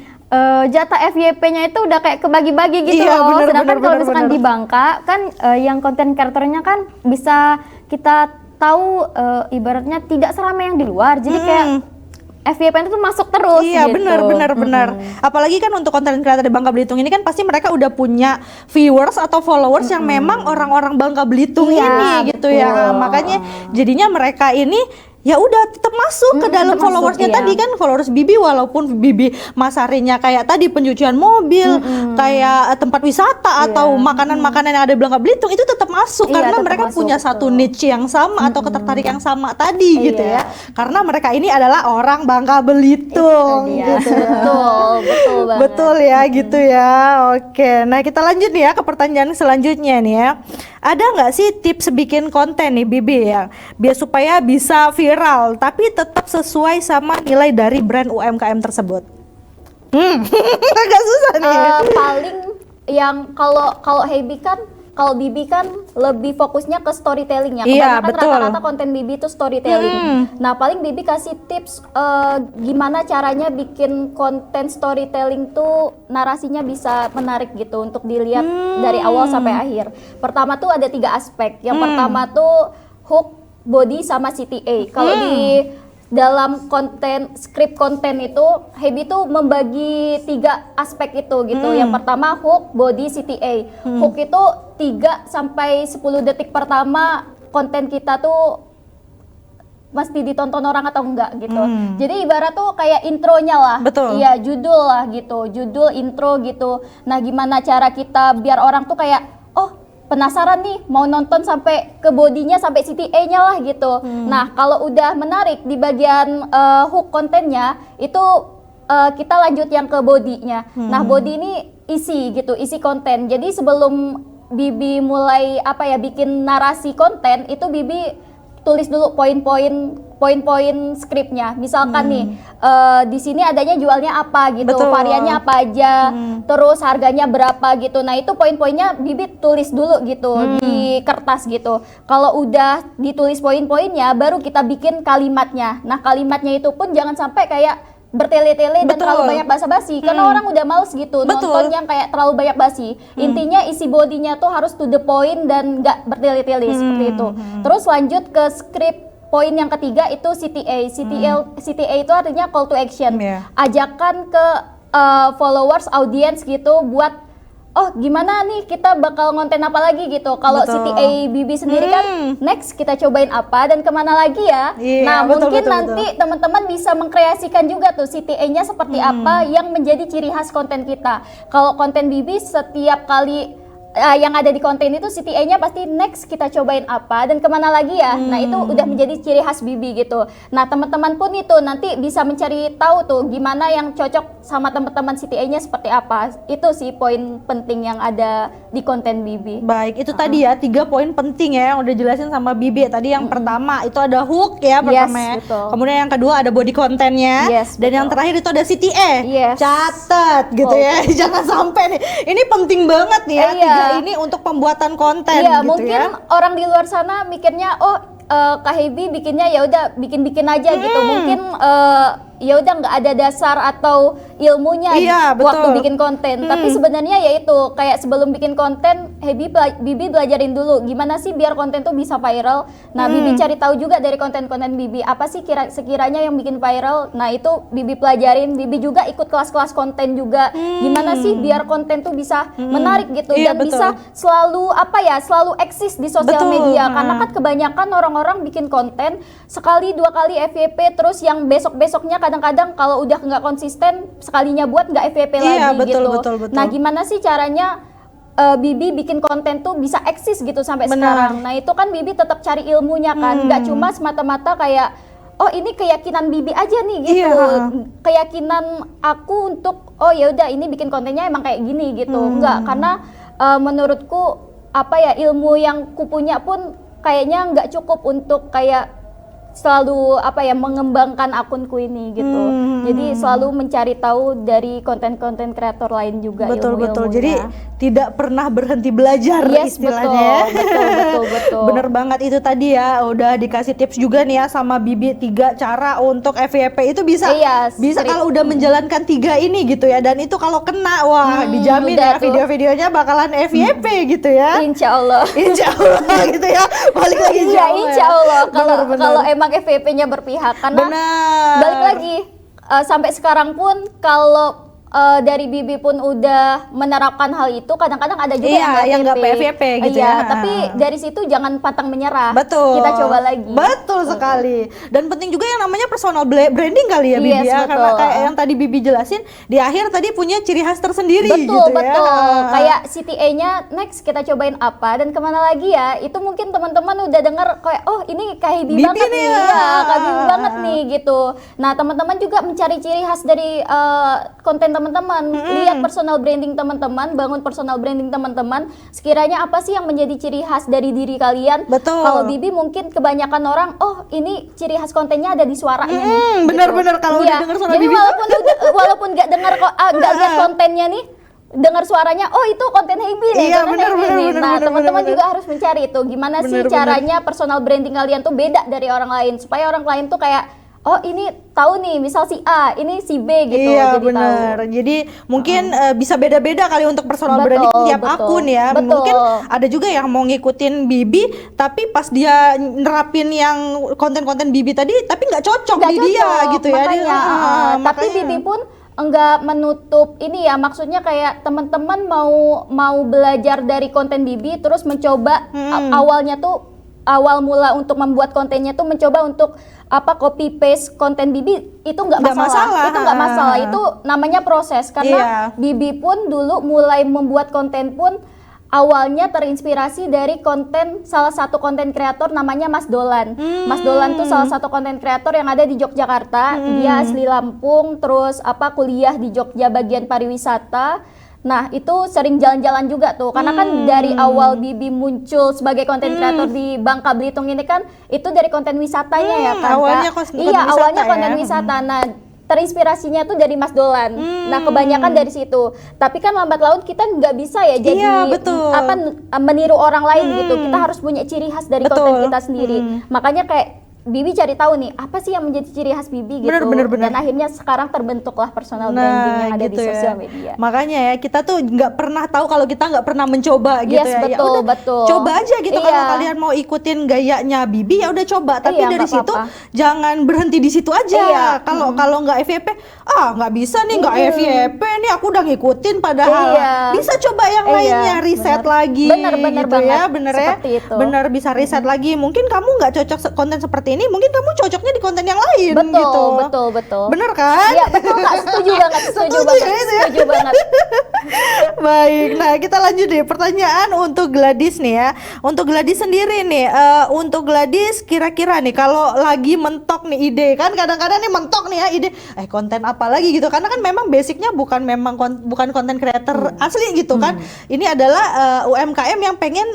jatah FYP-nya itu udah kayak kebagi-bagi gitu loh. Sedangkan kalau misalkan di Bangka kan yang konten kreatornya kan bisa kita tahu ibaratnya tidak seramai yang di luar. Jadi kayak FYP itu tuh masuk terus. Iya, gitu. benar. Apalagi kan untuk konten kreator di Bangka Belitung ini kan pasti mereka udah punya viewers atau followers yang memang orang-orang Bangka Belitung ini gitu ya. Makanya jadinya mereka ini ya udah tetap masuk ke dalam followersnya tadi kan, followers Bibi walaupun Bibi masarinya kayak tadi pencucian mobil, kayak tempat wisata atau makanan-makanan yang ada di Bangka Belitung itu tetap masuk karena tetap mereka masuk, punya satu niche yang sama atau ketertarikan yang sama tadi gitu ya. Karena mereka ini adalah orang Bangka Belitung gitu. Betul banget. Betul ya gitu ya. Oke, nah kita lanjut nih ya ke pertanyaan selanjutnya nih ya. Ada nggak sih tips bikin konten nih Bibi ya, biar supaya bisa viral tapi tetap sesuai sama nilai dari brand UMKM tersebut? Agak susah nih. Paling yang kalau Bibi kan lebih fokusnya ke storytellingnya. Iya, Kebanyakan betul. rata-rata konten Bibi itu storytelling. Nah, paling Bibi kasih tips gimana caranya bikin konten storytelling tuh narasinya bisa menarik gitu untuk dilihat dari awal sampai akhir. Pertama tuh ada 3 aspek. Yang pertama tuh hook, body, sama CTA. Kalau di dalam skrip konten itu Happy tuh membagi 3 aspek itu gitu. Yang pertama hook, body, CTA. Hook itu 3 sampai 10 detik pertama konten kita tuh mesti ditonton orang atau enggak gitu. Jadi ibarat tuh kayak intronya lah. Betul. Iya, judul lah gitu. Judul, intro gitu. Nah, gimana cara kita biar orang tuh kayak penasaran nih mau nonton sampai ke bodinya sampai CTA-nya lah gitu. Nah, kalau udah menarik di bagian hook kontennya itu kita lanjut yang ke bodinya. Nah, body ini isi gitu, isi konten. Jadi sebelum Bibi mulai bikin narasi konten itu Bibi tulis dulu poin-poin skripnya. Misalkan nih di sini adanya jualnya apa gitu, Betul. variannya apa aja, terus harganya berapa gitu. Nah, itu poin-poinnya Bibi tulis dulu gitu di kertas gitu. Kalau udah ditulis poin-poinnya baru kita bikin kalimatnya. Nah, kalimatnya itu pun jangan sampai kayak bertele-tele dan Betul. terlalu banyak basa-basi karena orang udah males gitu Betul. nonton yang kayak terlalu banyak basi. Intinya isi bodinya tuh harus to the point dan nggak bertele-tele seperti itu. Terus lanjut ke skrip poin yang ketiga itu CTA. CTA itu artinya call to action. Yeah. Ajakan ke followers, audience gitu buat gimana nih kita bakal ngonten apa lagi gitu. Kalau Betul. CTA Bibi sendiri kan next kita cobain apa dan kemana lagi ya. Iya, Nah, betul, mungkin betul, nanti teman-teman bisa mengkreasikan juga tuh CTA-nya seperti apa yang menjadi ciri khas konten kita. Kalau konten Bibi setiap kali yang ada di konten itu CTA-nya pasti next kita cobain apa dan kemana lagi ya. Nah, itu udah menjadi ciri khas Bibi gitu. Nah, teman-teman pun itu nanti bisa mencari tahu tuh gimana yang cocok sama teman-teman CTA-nya seperti apa. Itu sih poin penting yang ada di konten Bibi. Baik, itu tadi ya 3 poin penting ya yang udah jelasin sama Bibi. Tadi yang pertama itu ada hook ya pertama ya. betul. Kemudian yang kedua ada body kontennya. Yes, dan betul. yang terakhir itu ada CTA. Yes. Catat gitu ya. Jangan sampai nih. Ini penting banget nih ya. Iya. 3 ini untuk pembuatan konten Iya, gitu mungkin ya. orang di luar sana mikirnya Kak Hebi bikinnya ya udah bikin-bikin aja gitu. Mungkin ya udah nggak ada dasar atau ilmunya Iya, waktu betul. bikin konten. Tapi sebenarnya ya itu kayak sebelum bikin konten Bibi belajarin dulu gimana sih biar konten tuh bisa viral. Nah, Bibi cari tahu juga dari konten-konten Bibi apa sih sekiranya yang bikin viral. Nah, itu Bibi pelajarin. Bibi juga ikut kelas-kelas konten juga. Gimana sih biar konten tuh bisa menarik gitu Iya, dan betul. bisa selalu eksis di sosial Betul. media. Karena kan kebanyakan orang-orang bikin konten sekali 2 kali FYP terus yang besok-besoknya kadang-kadang kalau udah nggak konsisten sekalinya buat nggak FYP Iya, lagi betul, gitu. betul, betul. Nah, gimana sih caranya Bibi bikin konten tuh bisa eksis gitu sampai Benar. sekarang. Nah, itu kan Bibi tetap cari ilmunya kan, nggak cuma semata-mata kayak ini keyakinan Bibi aja nih gitu. Iya. Keyakinan aku untuk ya udah ini bikin kontennya emang kayak gini gitu. Enggak, karena menurutku ilmu yang kupunya pun kayaknya nggak cukup untuk kayak selalu mengembangkan akunku ini gitu. Jadi selalu mencari tahu dari konten-konten kreator lain juga Betul. ilmu-ilmunya. Jadi tidak pernah berhenti belajar Yes, istilahnya. betul. Bener banget itu tadi ya. Udah dikasih tips juga nih ya sama Bibi 3 cara untuk FYP itu bisa Iya, bisa sering. kalau udah menjalankan 3 ini gitu ya. Dan itu kalau kena wah dijamin udah ya tuh. video-videonya bakalan FYP gitu ya. Insya Allah. Insya Allah gitu ya. Balik lagi Iya, insya Allah. Bener. Kalau emang FYP-nya berpihak, karena Benar. balik lagi sampai sekarang pun kalau dari Bibi pun udah menerapkan hal itu, kadang-kadang ada juga Iya, yang nggak FYP gitu Iya, ya. tapi dari situ jangan pantang menyerah. Betul. Kita coba lagi. Betul sekali. Dan penting juga yang namanya personal branding kali ya Bibi Yes, ya. Karena betul. kayak yang tadi Bibi jelasin di akhir tadi punya ciri khas tersendiri Betul, gitu betul. ya. Kayak CTA-nya next kita cobain apa dan kemana lagi ya. Itu mungkin teman-teman udah dengar kayak ini Kak Hebi Bibi banget nih nih. ya. Iya, Kak Bibi banget nih gitu. Nah, teman-teman juga mencari ciri khas dari konten teman-teman. Lihat personal branding teman-teman, bangun personal branding teman-teman. Sekiranya apa sih yang menjadi ciri khas dari diri kalian? Betul. Kalau Bibi mungkin kebanyakan orang, ini ciri khas kontennya ada di suaranya nih. Benar-benar kalau udah Iya. denger suara Jadi Bibi walaupun nggak dengar nggak lihat kontennya nih, dengar suaranya, itu konten Hebi nih, Iya, konten benar, Hebi benar, nih. benar, Nah, benar, teman-teman benar. juga harus mencari itu gimana sih Benar, caranya personal branding kalian tuh beda dari orang lain supaya orang lain tuh kayak oh ini tahu nih, misal si A, ini si B gitu. Iya jadi benar. tahu. Jadi mungkin bisa beda-beda kali untuk personal Betul, branding tiap betul. akun ya. Betul. Mungkin ada juga yang mau ngikutin Bibi, tapi pas dia nerapin yang konten-konten Bibi tadi, tapi nggak cocok Nggak di dia cocok, gitu ya. makanya, tapi Makanya. Bibi pun enggak menutup ini ya, maksudnya kayak teman-teman mau belajar dari konten Bibi terus mencoba awalnya tuh awal mula untuk membuat kontennya tuh mencoba untuk copy paste konten Bibi itu nggak Nggak masalah. itu nggak masalah, itu namanya proses karena Iya. Bibi pun dulu mulai membuat konten pun awalnya terinspirasi dari konten salah satu konten kreator namanya Mas Dolan. Mas Dolan tuh salah satu konten kreator yang ada di Yogyakarta. Dia asli Lampung, terus kuliah di Jogja bagian pariwisata. Nah, itu sering jalan-jalan juga tuh. Karena kan dari awal Bibi muncul sebagai konten kreator di Bangka Belitung ini kan itu dari konten wisatanya ya kan, Kak? awalnya konten Iya, wisata awalnya ya. konten wisata. Nah, terinspirasinya tuh dari Mas Dolan. Nah, kebanyakan dari situ. Tapi kan lambat laun kita nggak bisa ya jadi Iya, betul. meniru orang lain gitu. Kita harus punya ciri khas dari Betul. konten kita sendiri. Makanya kayak Bibi cari tahu nih apa sih yang menjadi ciri khas Bibi gitu. Bener. Dan akhirnya sekarang terbentuklah personal branding yang ada di gitu ya. sosial media. Makanya ya kita tuh nggak pernah tahu kalau kita nggak pernah mencoba gitu Yes, ya. Ya betul, udah, betul. coba aja gitu kalau Iya. kalian mau ikutin gayanya Bibi ya udah coba. Tapi Iya, dari nggak situ apa-apa. jangan berhenti di situ aja. Iya. Kalau nggak FYP, nggak bisa nih nggak FYP nih aku udah ngikutin padahal. Iya. Bisa coba yang Iya, lainnya, riset bener. lagi. Bener gitu banget. ya, bener ya. Seperti itu. Bener bisa riset lagi. Mungkin kamu nggak cocok konten seperti ini, mungkin kamu cocoknya di konten yang lain Betul, gitu. betul. Bener kan? Iya, betul Kak. Setuju banget, setuju Setuju banget. ya itu ya? Setuju banget. Baik, nah kita lanjut deh pertanyaan untuk Gladys nih ya. Untuk Gladys sendiri nih, untuk Gladys kira-kira nih kalau lagi mentok nih ide kan kadang-kadang nih mentok nih ya ide, konten apa lagi gitu karena kan memang basicnya bukan konten creator asli gitu kan. Ini adalah UMKM yang pengen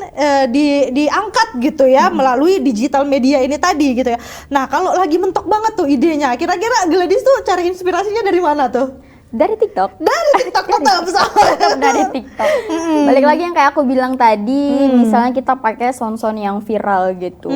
diangkat gitu ya melalui digital media ini tadi gitu ya. Nah kalau lagi mentok banget tuh idenya, kira-kira Gladys tuh cari inspirasinya dari mana tuh? Dari TikTok. Dari TikTok tetap Dari TikTok. Balik lagi yang kayak aku bilang tadi, misalnya kita pakai sound-sound yang viral gitu.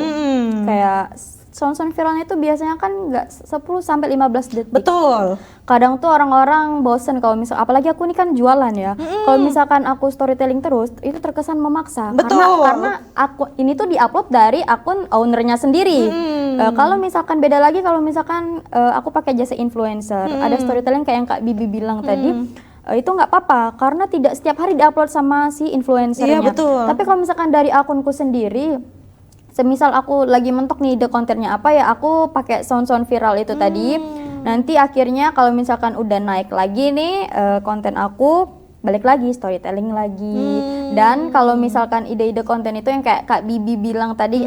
Kayak sound-sound viralnya itu biasanya kan nggak 10 sampai 15 detik. Betul. Kadang tuh orang-orang bosen kalau misal, apalagi aku ini kan jualan ya. Kalau misalkan aku storytelling terus, itu terkesan memaksa. Betul. Karena aku ini tuh diupload dari akun ownernya sendiri. Kalau misalkan beda lagi, kalau misalkan aku pakai jasa influencer, ada storytelling kayak yang Kak Bibi bilang tadi. Itu nggak apa-apa karena tidak setiap hari diupload sama si influencernya. Iya, betul. Tapi kalau misalkan dari akunku sendiri, semisal aku lagi mentok nih ide kontennya apa ya, aku pakai sound-sound viral itu tadi. Nanti akhirnya kalau misalkan udah naik lagi nih konten aku, balik lagi storytelling lagi. Dan kalau misalkan ide-ide konten itu yang kayak Kak Bibi bilang tadi,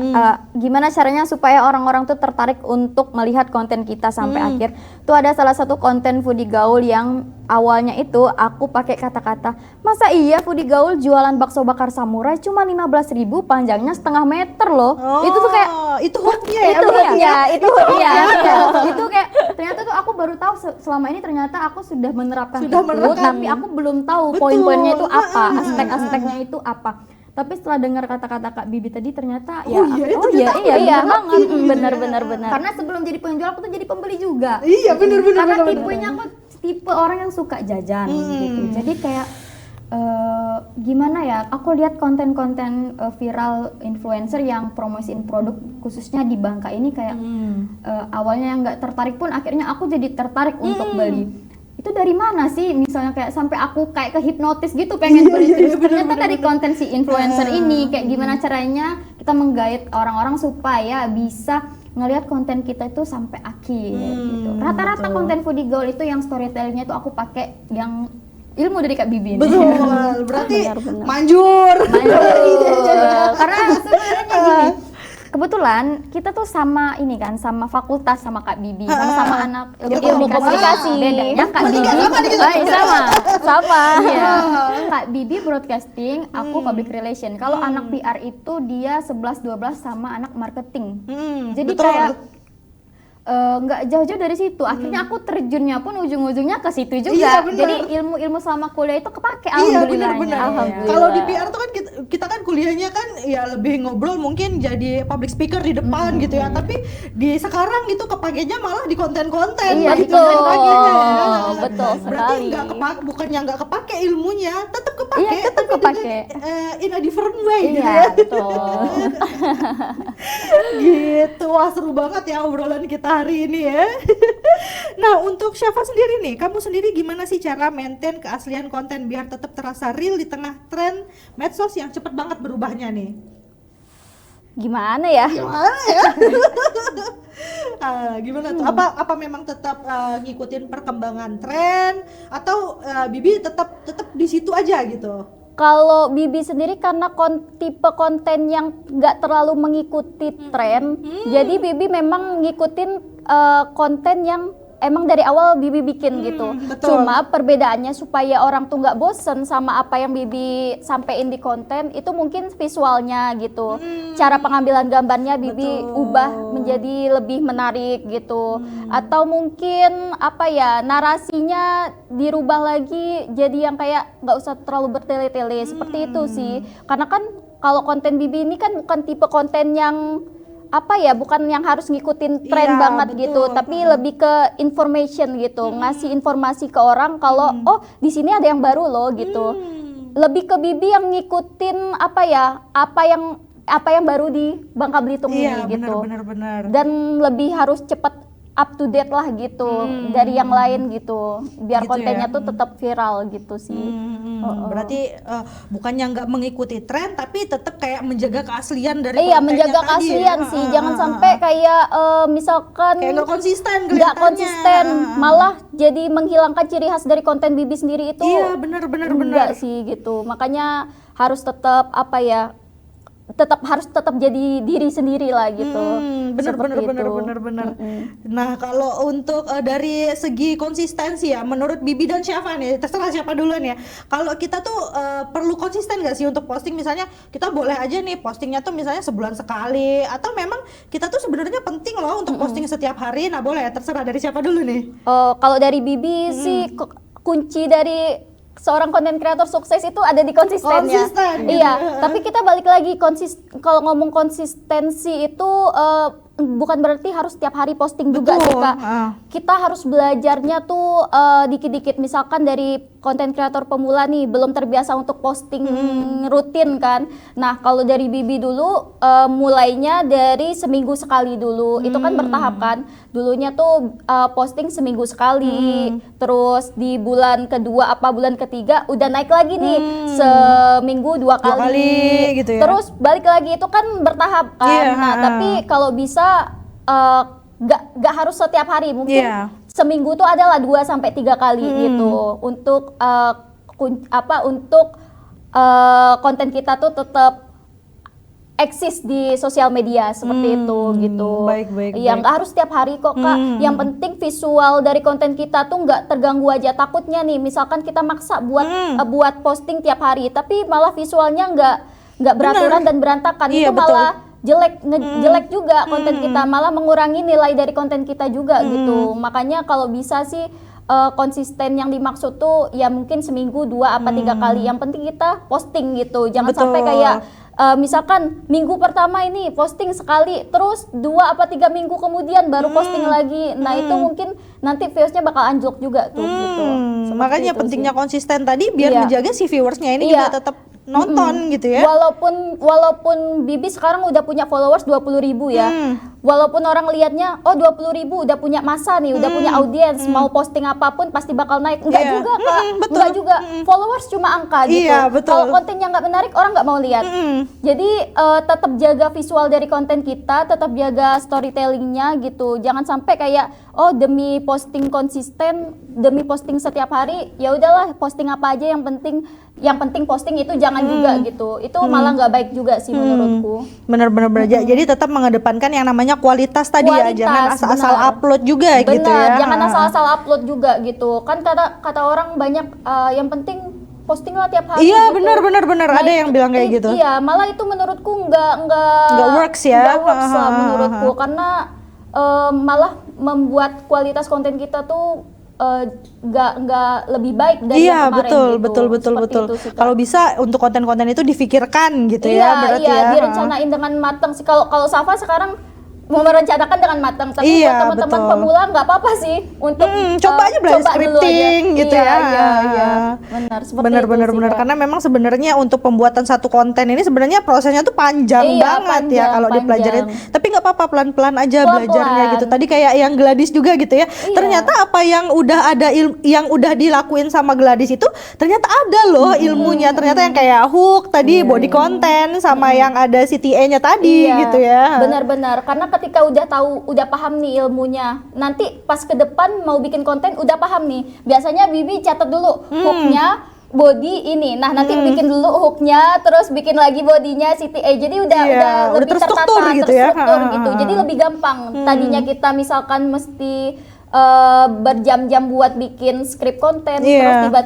gimana caranya supaya orang-orang tuh tertarik untuk melihat konten kita sampai akhir. Tuh ada salah satu konten foodie gaul yang awalnya itu aku pakai kata-kata, masa iya foodie gaul jualan bakso bakar samurai cuma 15.000, panjangnya setengah meter loh. Itu tuh kayak itu hooknya ya. itu berarti ya, itu ya, itu kayak ternyata tuh aku baru tahu selama ini ternyata aku sudah menerapkan itu, tapi aku belum tahu Betul. poin-poinnya itu apa, aspek-aspeknya itu apa. Tapi setelah dengar kata-kata Kak Bibi tadi ternyata Benar. Karena sebelum jadi penjual aku tuh jadi pembeli juga. Iya, benar. Karena tipenya aku tipe orang yang suka jajan gitu. Jadi kayak gimana ya, aku lihat konten-konten viral influencer yang promosiin produk khususnya di Bangka ini kayak awalnya yang nggak tertarik pun akhirnya aku jadi tertarik untuk beli. Itu dari mana sih, misalnya kayak sampai aku kayak kehipnotis gitu pengen beli terus. Ternyata dari konten si influencer ini, kayak gimana caranya kita menggait orang-orang supaya bisa ngelihat konten kita itu sampai akhir gitu. Rata-rata konten foodie gaul itu yang storytellingnya itu aku pakai yang ilmu dari Kak Bibi ini. Betul. Berarti Benar. manjur. Karena sebenarnya gini, kebetulan kita tuh sama ini kan, sama fakultas sama Kak Bibi, sama anak Ilmu komunikasi. Bedanya Kak Berarti Bibi nggak sama nih kita. sama. Iya. Kak Bibi broadcasting, aku public relation. Kalau anak PR itu dia 11-12 sama anak marketing. Jadi betul. kayak nggak jauh-jauh dari situ. Akhirnya aku terjunnya pun ujung-ujungnya ke situ juga. Iya, bener. Jadi ilmu-ilmu selama kuliah itu kepake, Iya, alhamdulillahnya. benar. Alhamdulillah. Kalau di PR tuh kan kita, kita kan kuliahnya kan ya lebih ngobrol mungkin jadi public speaker di depan gitu ya, tapi di sekarang itu kepakainya malah di konten-konten. Iya, gitu betul. kan paginya. Betul Berarti sekali. nggak bukannya nggak kepake ilmunya, tetap kepake, Iya, tetap tapi kepake. dengan, in a different way gitu Iya, ya. betul. Gitu, wah seru banget ya obrolan kita hari ini ya. Nah, untuk Syafa sendiri nih, kamu sendiri gimana sih cara maintain keaslian konten biar tetap terasa real di tengah tren medsos yang cepet banget berubahnya nih? Gimana ya? Gimana ya? Gimana tuh? Apa memang tetap ngikutin perkembangan tren atau Bibi tetap di situ aja gitu? Kalau Bibi sendiri karena tipe konten yang nggak terlalu mengikuti tren, jadi Bibi memang ngikutin konten yang emang dari awal Bibi bikin gitu. betul. Cuma perbedaannya supaya orang tuh nggak bosen sama apa yang Bibi sampein di konten itu mungkin visualnya gitu. Cara pengambilan gambarnya Bibi Betul. ubah menjadi lebih menarik gitu. Atau mungkin apa ya, narasinya dirubah lagi jadi yang kayak nggak usah terlalu bertele-tele seperti itu sih. Karena kan kalau konten Bibi ini kan bukan tipe konten yang apa ya, bukan yang harus ngikutin tren Iya, banget betul. gitu, tapi lebih ke information gitu, ngasih informasi ke orang kalau oh di sini ada yang baru loh gitu. Lebih ke Bibi yang ngikutin apa ya, apa yang baru di Bangka Belitung Iya, ini gitu. benar. Dan lebih harus cepet up to date lah gitu dari yang lain gitu, biar Gitu kontennya ya. tuh tetap viral gitu sih. Berarti bukannya nggak mengikuti tren tapi tetap kayak menjaga keaslian dari Iya, kontennya menjaga tadi keaslian ya. sih, jangan sampai kayak misalkan kayak nggak konsisten nggak kelihatannya. konsisten, malah jadi menghilangkan ciri khas dari konten Bibi sendiri itu. Iya, benar. Enggak sih gitu, makanya harus tetap apa ya, harus tetap jadi diri sendiri lah gitu. Bener. Seperti itu. Nah, kalau untuk dari segi konsistensi ya, menurut Bibi dan Syafa nih, terserah siapa duluan ya. Kalau kita tuh perlu konsisten nggak sih untuk posting? Misalnya kita boleh aja nih postingnya tuh misalnya sebulan sekali, atau memang kita tuh sebenarnya penting loh untuk posting setiap hari. Nah, boleh, terserah dari siapa dulu nih? Kalau dari Bibi sih kunci dari seorang konten kreator sukses itu ada di konsistennya. Konsisten, gitu. Iya, tapi kita balik lagi kalau ngomong konsistensi itu bukan berarti harus setiap hari posting juga sih, Kak. Kita harus belajarnya tuh dikit-dikit. Misalkan dari konten kreator pemula nih belum terbiasa untuk posting rutin kan. Nah, kalau dari Bibi dulu mulainya dari seminggu sekali dulu. Itu kan bertahap kan. Dulunya tuh posting seminggu sekali. Terus di bulan kedua bulan ketiga udah naik lagi nih seminggu dua kali gitu ya. Terus balik lagi, itu kan bertahap kan. Iya, Nah, tapi kalau bisa nggak harus setiap hari, mungkin Iya. seminggu tuh adalah 2-3 kali gitu untuk untuk konten kita tuh tetap eksis di sosial media seperti itu gitu. Baik. Iya, nggak harus setiap hari kok, Kak. Yang penting visual dari konten kita tuh nggak terganggu aja. Takutnya nih, misalkan kita maksa buat posting tiap hari, tapi malah visualnya nggak beraturan dan berantakan. Iya, Itu malah jelek juga konten kita, malah mengurangi nilai dari konten kita juga gitu. Makanya kalau bisa sih konsisten yang dimaksud tuh ya mungkin seminggu 2-3 kali. Yang penting kita posting gitu. Jangan sampai kayak misalkan minggu pertama ini posting sekali, terus 2-3 minggu kemudian baru posting lagi. Nah, itu mungkin nanti viewsnya bakal anjlok juga tuh gitu. Seperti Makanya itu pentingnya sih. konsisten tadi biar Iya. menjaga si viewersnya ini Iya. juga tetap nonton gitu ya. Walaupun Bibi sekarang udah punya followers 20.000 ya. Walaupun orang lihatnya 20.000 udah punya masa nih, udah punya audiens, mau posting apapun pasti bakal naik. Enggak Iya. juga, Kak. Betul. Enggak juga. Followers cuma angka gitu. Iya, betul. Kalau kontennya nggak menarik, orang nggak mau lihat. Jadi tetap jaga visual dari konten kita, tetap jaga storytellingnya gitu. Jangan sampai kayak demi posting konsisten, demi posting setiap hari, ya udahlah posting apa aja yang penting posting, itu jangan juga gitu. Itu malah nggak baik juga sih menurutku. Bener. Jadi tetap mengedepankan yang namanya kualitas tadi ya, Kualitas, jangan asal-asal benar. upload juga gitu Benar, ya. jangan asal-asal upload juga gitu. Kan kata orang banyak yang penting posting lah tiap hari. Iya, gitu. benar. Ada yang bilang kayak gitu. Iya, malah itu menurutku nggak works ya. Nggak works lah menurutku, karena malah membuat kualitas konten kita tuh nggak lebih baik dari Iya, yang kemarin betul, gitu. betul. Seperti itu sih, Kak. Kalau bisa untuk konten-konten itu difikirkan gitu Iya, ya, berarti iya, ya. direncanain dengan matang sih. Kalau Safa sekarang mau merencanakan dengan matang, tapi Iya, buat teman-teman betul. pemula nggak apa-apa sih untuk Coba aja belajar coba dulu scripting aja. gitu Iya, ya. Iya. Benar, seperti itu Benar sih, Kak. karena memang sebenarnya untuk pembuatan satu konten ini sebenarnya prosesnya tuh panjang Iya, banget ya kalau panjang. dipelajarin. Tapi nggak apa-apa, pelan-pelan aja Pelan-pelan. belajarnya gitu. Tadi kayak yang Gladys juga gitu ya. Iya. Ternyata apa yang udah ada yang udah dilakuin sama Gladys itu ternyata ada loh ilmunya. Ternyata yang kayak hook tadi, body content sama yang ada CTA-nya tadi Iya, gitu ya. benar-benar. Karena ketika udah tahu, udah paham nih ilmunya, nanti pas ke depan mau bikin konten udah paham nih. Biasanya Bibi catat dulu hooknya, body ini. Nah nanti bikin dulu hooknya, terus bikin lagi bodinya CTA. Jadi udah Iya, udah lebih terstruktur tertata, gitu ya. terstruktur gitu. Jadi lebih gampang. Tadinya kita misalkan mesti berjam-jam buat bikin skrip konten, Iya. terus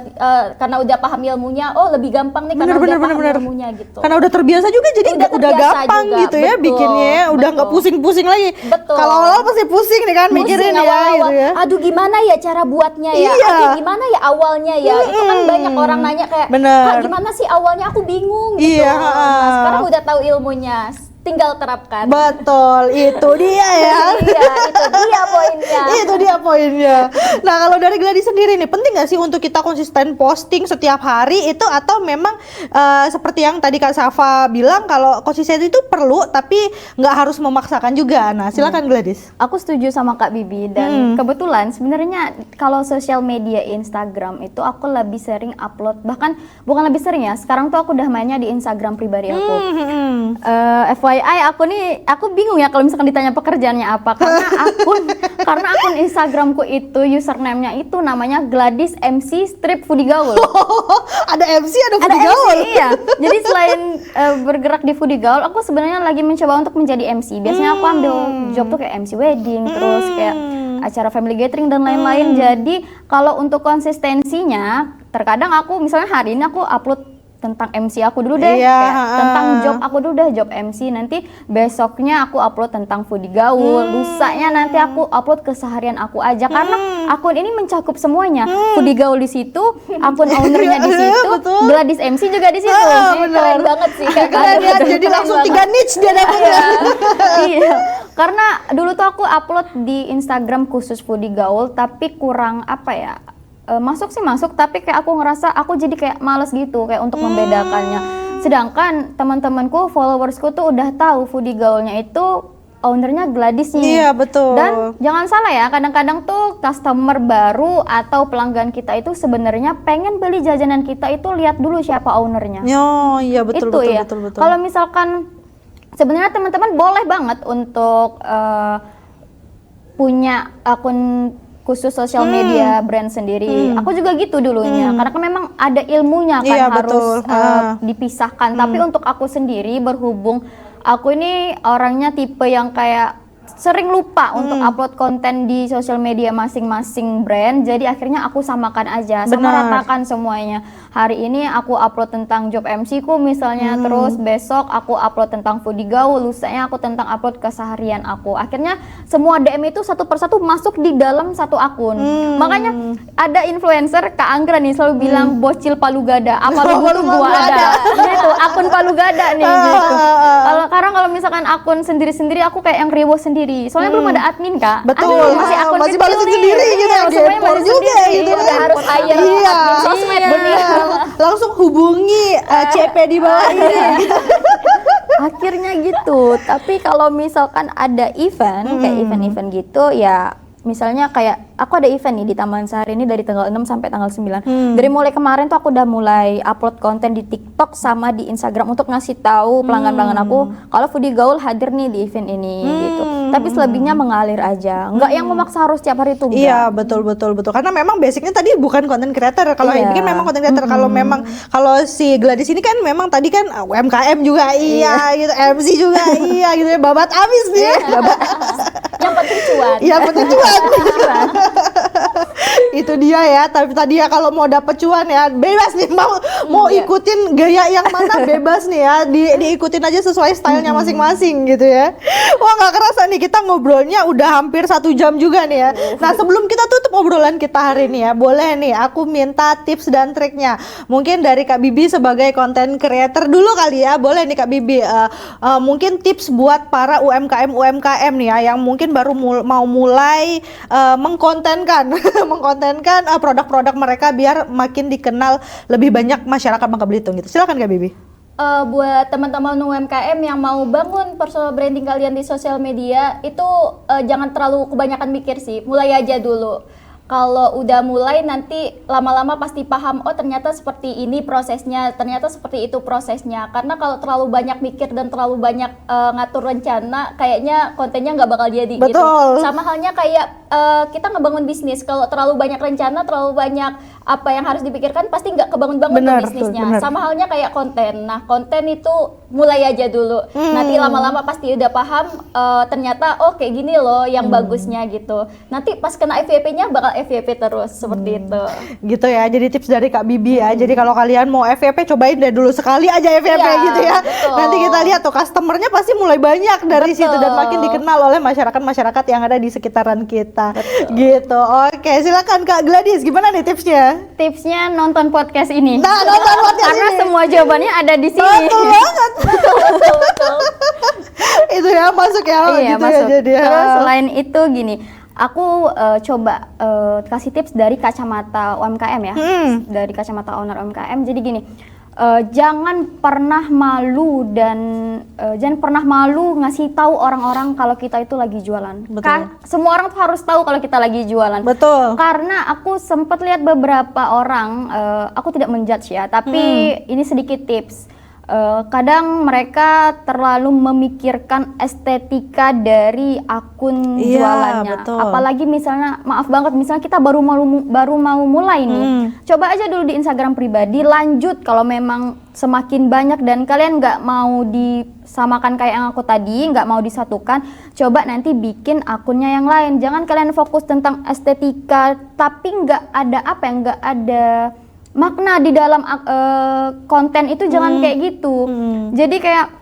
karena udah paham ilmunya, oh lebih gampang nih karena udah paham ilmunya gitu. Karena udah terbiasa juga jadi Udah udah terbiasa gampang juga, gitu ya betul, bikinnya ya. Udah nggak betul. pusing-pusing lagi. Betul. Kalau awal pasti pusing nih kan mikirin ya awal-awal. gitu ya. Aduh gimana ya cara buatnya ya? Iya. Aduh gimana ya awalnya ya? Itu kan banyak orang nanya kayak, Bener. Kak gimana sih awalnya, aku bingung gitu. Iya. Nah, sekarang udah tahu ilmunya, tinggal terapkan. Betul, itu dia ya. Iya, itu dia poinnya. Itu dia poinnya. Nah, kalau dari Gladys sendiri nih, penting nggak sih untuk kita konsisten posting setiap hari itu, atau memang seperti yang tadi Kak Safa bilang kalau konsisten itu perlu tapi nggak harus memaksakan juga. Nah, silakan Gladys. Aku setuju sama Kak Bibi dan kebetulan sebenarnya kalau sosial media Instagram itu aku lebih sering upload, bahkan bukan lebih sering ya, sekarang tuh aku udah mainnya di Instagram pribadi aku. FYI aku bingung ya kalau misalkan ditanya pekerjaannya apa, karena akun Instagramku itu username-nya itu namanya Gladys MC Strip Foodie Gaul. Ada MC, ada Ada foodie MC, gaul. iya. Jadi selain bergerak di Foodie Gaul, aku sebenarnya lagi mencoba untuk menjadi MC. Biasanya aku ambil job tuh kayak MC wedding, terus kayak acara family gathering dan lain-lain. Jadi kalau untuk konsistensinya, terkadang aku misalnya hari ini aku upload tentang MC aku dulu deh, Iya, kayak tentang job aku dulu deh, job MC. Nanti besoknya aku upload tentang Foodie Gaul, lusanya nanti aku upload keseharian aku aja, karena akun ini mencakup semuanya. Foodie Gaul di situ, akun ownernya di situ, Betul. Gladys MC juga di situ. Keren banget sih. Keren ya, jadi langsung 3 niche dia dapatnya. Iya, karena dulu tuh aku upload di Instagram khusus Foodie Gaul, tapi kurang apa ya, masuk sih masuk, tapi kayak aku ngerasa aku jadi kayak males gitu kayak untuk membedakannya. Sedangkan teman-temanku, followersku tuh udah tahu Foodie Gaulnya itu ownernya Gladys nih. Iya, betul. Dan jangan salah ya, kadang-kadang tuh customer baru atau pelanggan kita itu sebenarnya pengen beli jajanan kita itu lihat dulu siapa ownernya. Oh, iya betul Itu betul ya. betul. Kalau misalkan sebenarnya teman-teman boleh banget untuk punya akun khusus sosial media brand sendiri. Aku juga gitu dulunya, karena kan memang ada ilmunya kan, Iya, harus betul. dipisahkan. Tapi untuk aku sendiri, berhubung aku ini orangnya tipe yang kayak sering lupa untuk upload konten di sosial media masing-masing brand, jadi akhirnya aku samakan aja, sama Benar. ratakan semuanya. Hari ini aku upload tentang job MC ku misalnya, terus besok aku upload tentang Foodie Gaul, lusanya aku tentang upload keseharian aku. Akhirnya semua DM itu satu persatu masuk di dalam satu akun. Makanya ada influencer Kak Anggra nih selalu bilang bocil palu gada, apa lu butuh gua ada. Gitu, akun palu gada nih gitu. Kalau misalkan akun sendiri-sendiri aku kayak yang riwo sendiri. Soalnya belum ada admin, Kak. Betul. Aduh, masih akun Masih kecil balesin nih. sendiri gitu ya, Semuanya gempor masih juga sendiri. gitu Udah kan. harus hire Iya. admin sosmed dunia. Langsung hubungi CP di bawah ini. Akhirnya gitu. Tapi kalau misalkan ada event kayak event-event gitu ya, misalnya kayak aku ada event nih di Taman Sari ini dari tanggal 6 sampai tanggal 9. Dari mulai kemarin tuh aku udah mulai upload konten di TikTok sama di Instagram untuk ngasih tahu pelanggan-pelanggan aku kalau Foodie Gaul hadir nih di event ini gitu. Tapi selebihnya mengalir aja. Enggak yang memaksa harus tiap hari tuh. Iya, betul. Karena memang basicnya tadi bukan konten creator. Kalau Iya. ini kan memang konten creator. Kalau si Gladys ini kan memang tadi kan UMKM juga iya gitu, MC juga iya gitu ya, babat abis dia. Yang penting cuan. Iya, penting cuan. Itu dia ya. Tapi tadi ya kalau mau dapet cuan ya bebas nih, mau ikutin gaya yang mana bebas nih ya, diikutin aja sesuai stylenya masing-masing gitu ya. Wah nggak kerasa nih kita ngobrolnya udah hampir 1 jam juga nih ya. Nah sebelum kita tutup obrolan kita hari ini ya, boleh nih aku minta tips dan triknya. Mungkin dari Kak Bibi sebagai content creator dulu kali ya. Boleh nih Kak Bibi, mungkin tips buat para UMKM nih ya yang mungkin baru mau mulai mengkontenkan produk-produk mereka biar makin dikenal lebih banyak masyarakat Bangka Belitung gitu. Silakan Kak Bibi. Buat teman-teman UMKM yang mau bangun personal branding kalian di sosial media itu jangan terlalu kebanyakan mikir sih, mulai aja dulu. Kalau udah mulai nanti lama-lama pasti paham, oh ternyata seperti ini prosesnya, ternyata seperti itu prosesnya. Karena kalau terlalu banyak mikir dan terlalu banyak ngatur rencana, kayaknya kontennya nggak bakal jadi. Betul. Gitu. Sama halnya kayak kita ngebangun bisnis, kalau terlalu banyak rencana, terlalu banyak apa yang harus dipikirkan, pasti nggak kebangun-bangun tuh bisnisnya. Sama halnya kayak konten. Nah konten itu mulai aja dulu. Nanti lama-lama pasti udah paham, ternyata oh kayak gini loh yang bagusnya gitu. Nanti pas kena FYP-nya bakal FYP terus seperti itu. Gitu ya. Jadi tips dari Kak Bibi ya. Jadi kalau kalian mau FYP cobain deh dulu sekali aja FYP gitu ya. Betul. Nanti kita lihat tuh customernya pasti mulai banyak dari situ dan makin dikenal oleh masyarakat yang ada di sekitaran kita. Gitu. Oke, silakan Kak Gladys, gimana nih tipsnya? Tipsnya nonton podcast ini. Nah, nonton podcast karena ini. semua jawabannya ada di sini. Betul banget. Betul. Itu ya masuk ya Iya, gitu masuk. ya jadi. Terus selain itu gini, aku coba kasih tips dari kacamata UMKM ya, dari kacamata owner UMKM. Jadi gini, jangan pernah malu dan jangan pernah malu ngasih tahu orang-orang kalau kita itu lagi jualan. Betul. Semua orang tuh harus tahu kalau kita lagi jualan. Betul. Karena aku sempat lihat beberapa orang, aku tidak menjudge ya, tapi ini sedikit tips. Kadang mereka terlalu memikirkan estetika dari akun jualannya. Betul. Apalagi misalnya, maaf banget, misalnya kita baru mau mulai nih, coba aja dulu di Instagram pribadi, lanjut kalau memang semakin banyak dan kalian nggak mau disamakan kayak yang aku tadi, nggak mau disatukan, coba nanti bikin akunnya yang lain. Jangan kalian fokus tentang estetika, tapi nggak ada nggak ada makna di dalam konten itu, jangan kayak gitu. Jadi kayak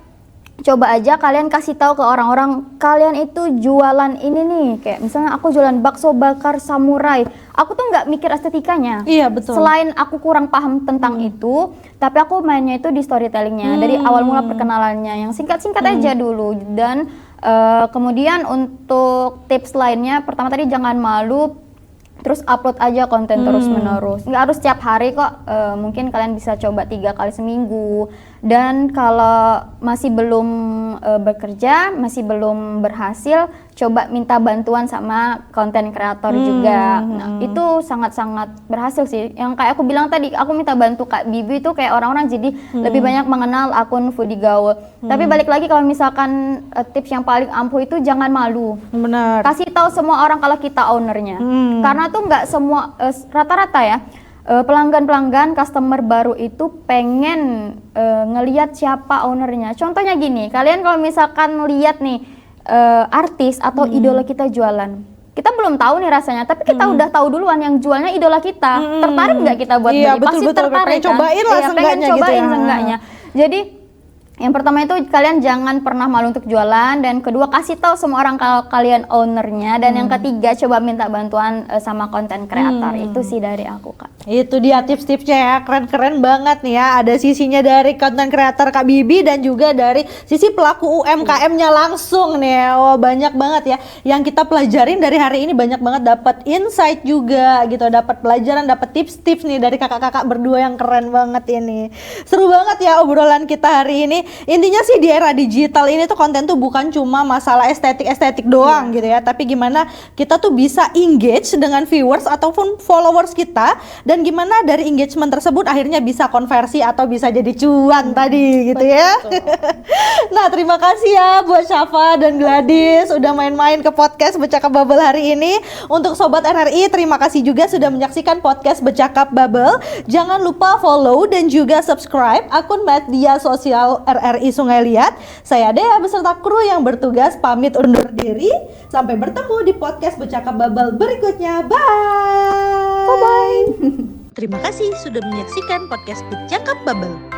coba aja kalian kasih tahu ke orang-orang kalian itu jualan ini nih, kayak misalnya aku jualan bakso bakar samurai. Aku tuh nggak mikir estetikanya. Iya, betul. Selain aku kurang paham tentang itu, tapi aku mainnya itu di storytellingnya dari awal mula perkenalannya yang singkat-singkat aja dulu. Dan kemudian untuk tips lainnya, pertama tadi jangan malu. Terus upload aja konten terus menerus, nggak harus setiap hari kok, mungkin kalian bisa coba 3 kali seminggu. Dan kalau masih belum bekerja, masih belum berhasil, coba minta bantuan sama konten kreator juga. Nah itu sangat-sangat berhasil sih. Yang kayak aku bilang tadi, aku minta bantu Kak Bibi itu kayak orang-orang jadi lebih banyak mengenal akun Foodie Gaul. Tapi balik lagi kalau misalkan tips yang paling ampuh itu jangan malu. Benar. Kasih tahu semua orang kalau kita ownernya. Karena tuh nggak semua, rata-rata ya, pelanggan-pelanggan customer baru itu pengen ngelihat siapa ownernya. Contohnya gini, kalian kalau misalkan lihat nih artis atau idola kita jualan, kita belum tahu nih rasanya, tapi kita udah tahu duluan yang jualnya idola kita. Tertarik nggak kita buat beli? Pasti tertarik kan? Cobain lah pengen seenggaknya cobain gitu ya. seenggaknya. Jadi yang pertama itu kalian jangan pernah malu untuk jualan, dan kedua kasih tahu semua orang kalau kalian ownernya, dan yang ketiga coba minta bantuan sama konten kreator. Itu sih dari aku Kak. Itu dia tips-tipsnya ya, keren-keren banget nih ya. Ada sisinya dari konten kreator Kak Bibi dan juga dari sisi pelaku UMKM-nya langsung nih ya. Wah banyak banget ya yang kita pelajarin dari hari ini, banyak banget dapat insight juga gitu, dapat pelajaran, dapat tips-tips nih dari kakak-kakak berdua yang keren banget ini. Seru banget ya obrolan kita hari ini. Intinya sih di era digital ini tuh konten tuh bukan cuma masalah estetik doang gitu ya, tapi gimana kita tuh bisa engage dengan viewers ataupun followers kita, dan gimana dari engagement tersebut akhirnya bisa konversi atau bisa jadi cuan tadi gitu ya. Nah terima kasih ya buat Syafa dan Gladys udah main-main ke podcast Bercakap Bubble hari ini. Untuk Sobat RRI, terima kasih juga sudah menyaksikan podcast Bercakap Bubble. Jangan lupa follow dan juga subscribe akun media sosial RRI Sungai Liat. Saya Dea beserta kru yang bertugas pamit undur diri. Sampai bertemu di podcast Bercakap Bubble berikutnya. Bye. Terima kasih sudah menyaksikan podcast Bercakap Bubble.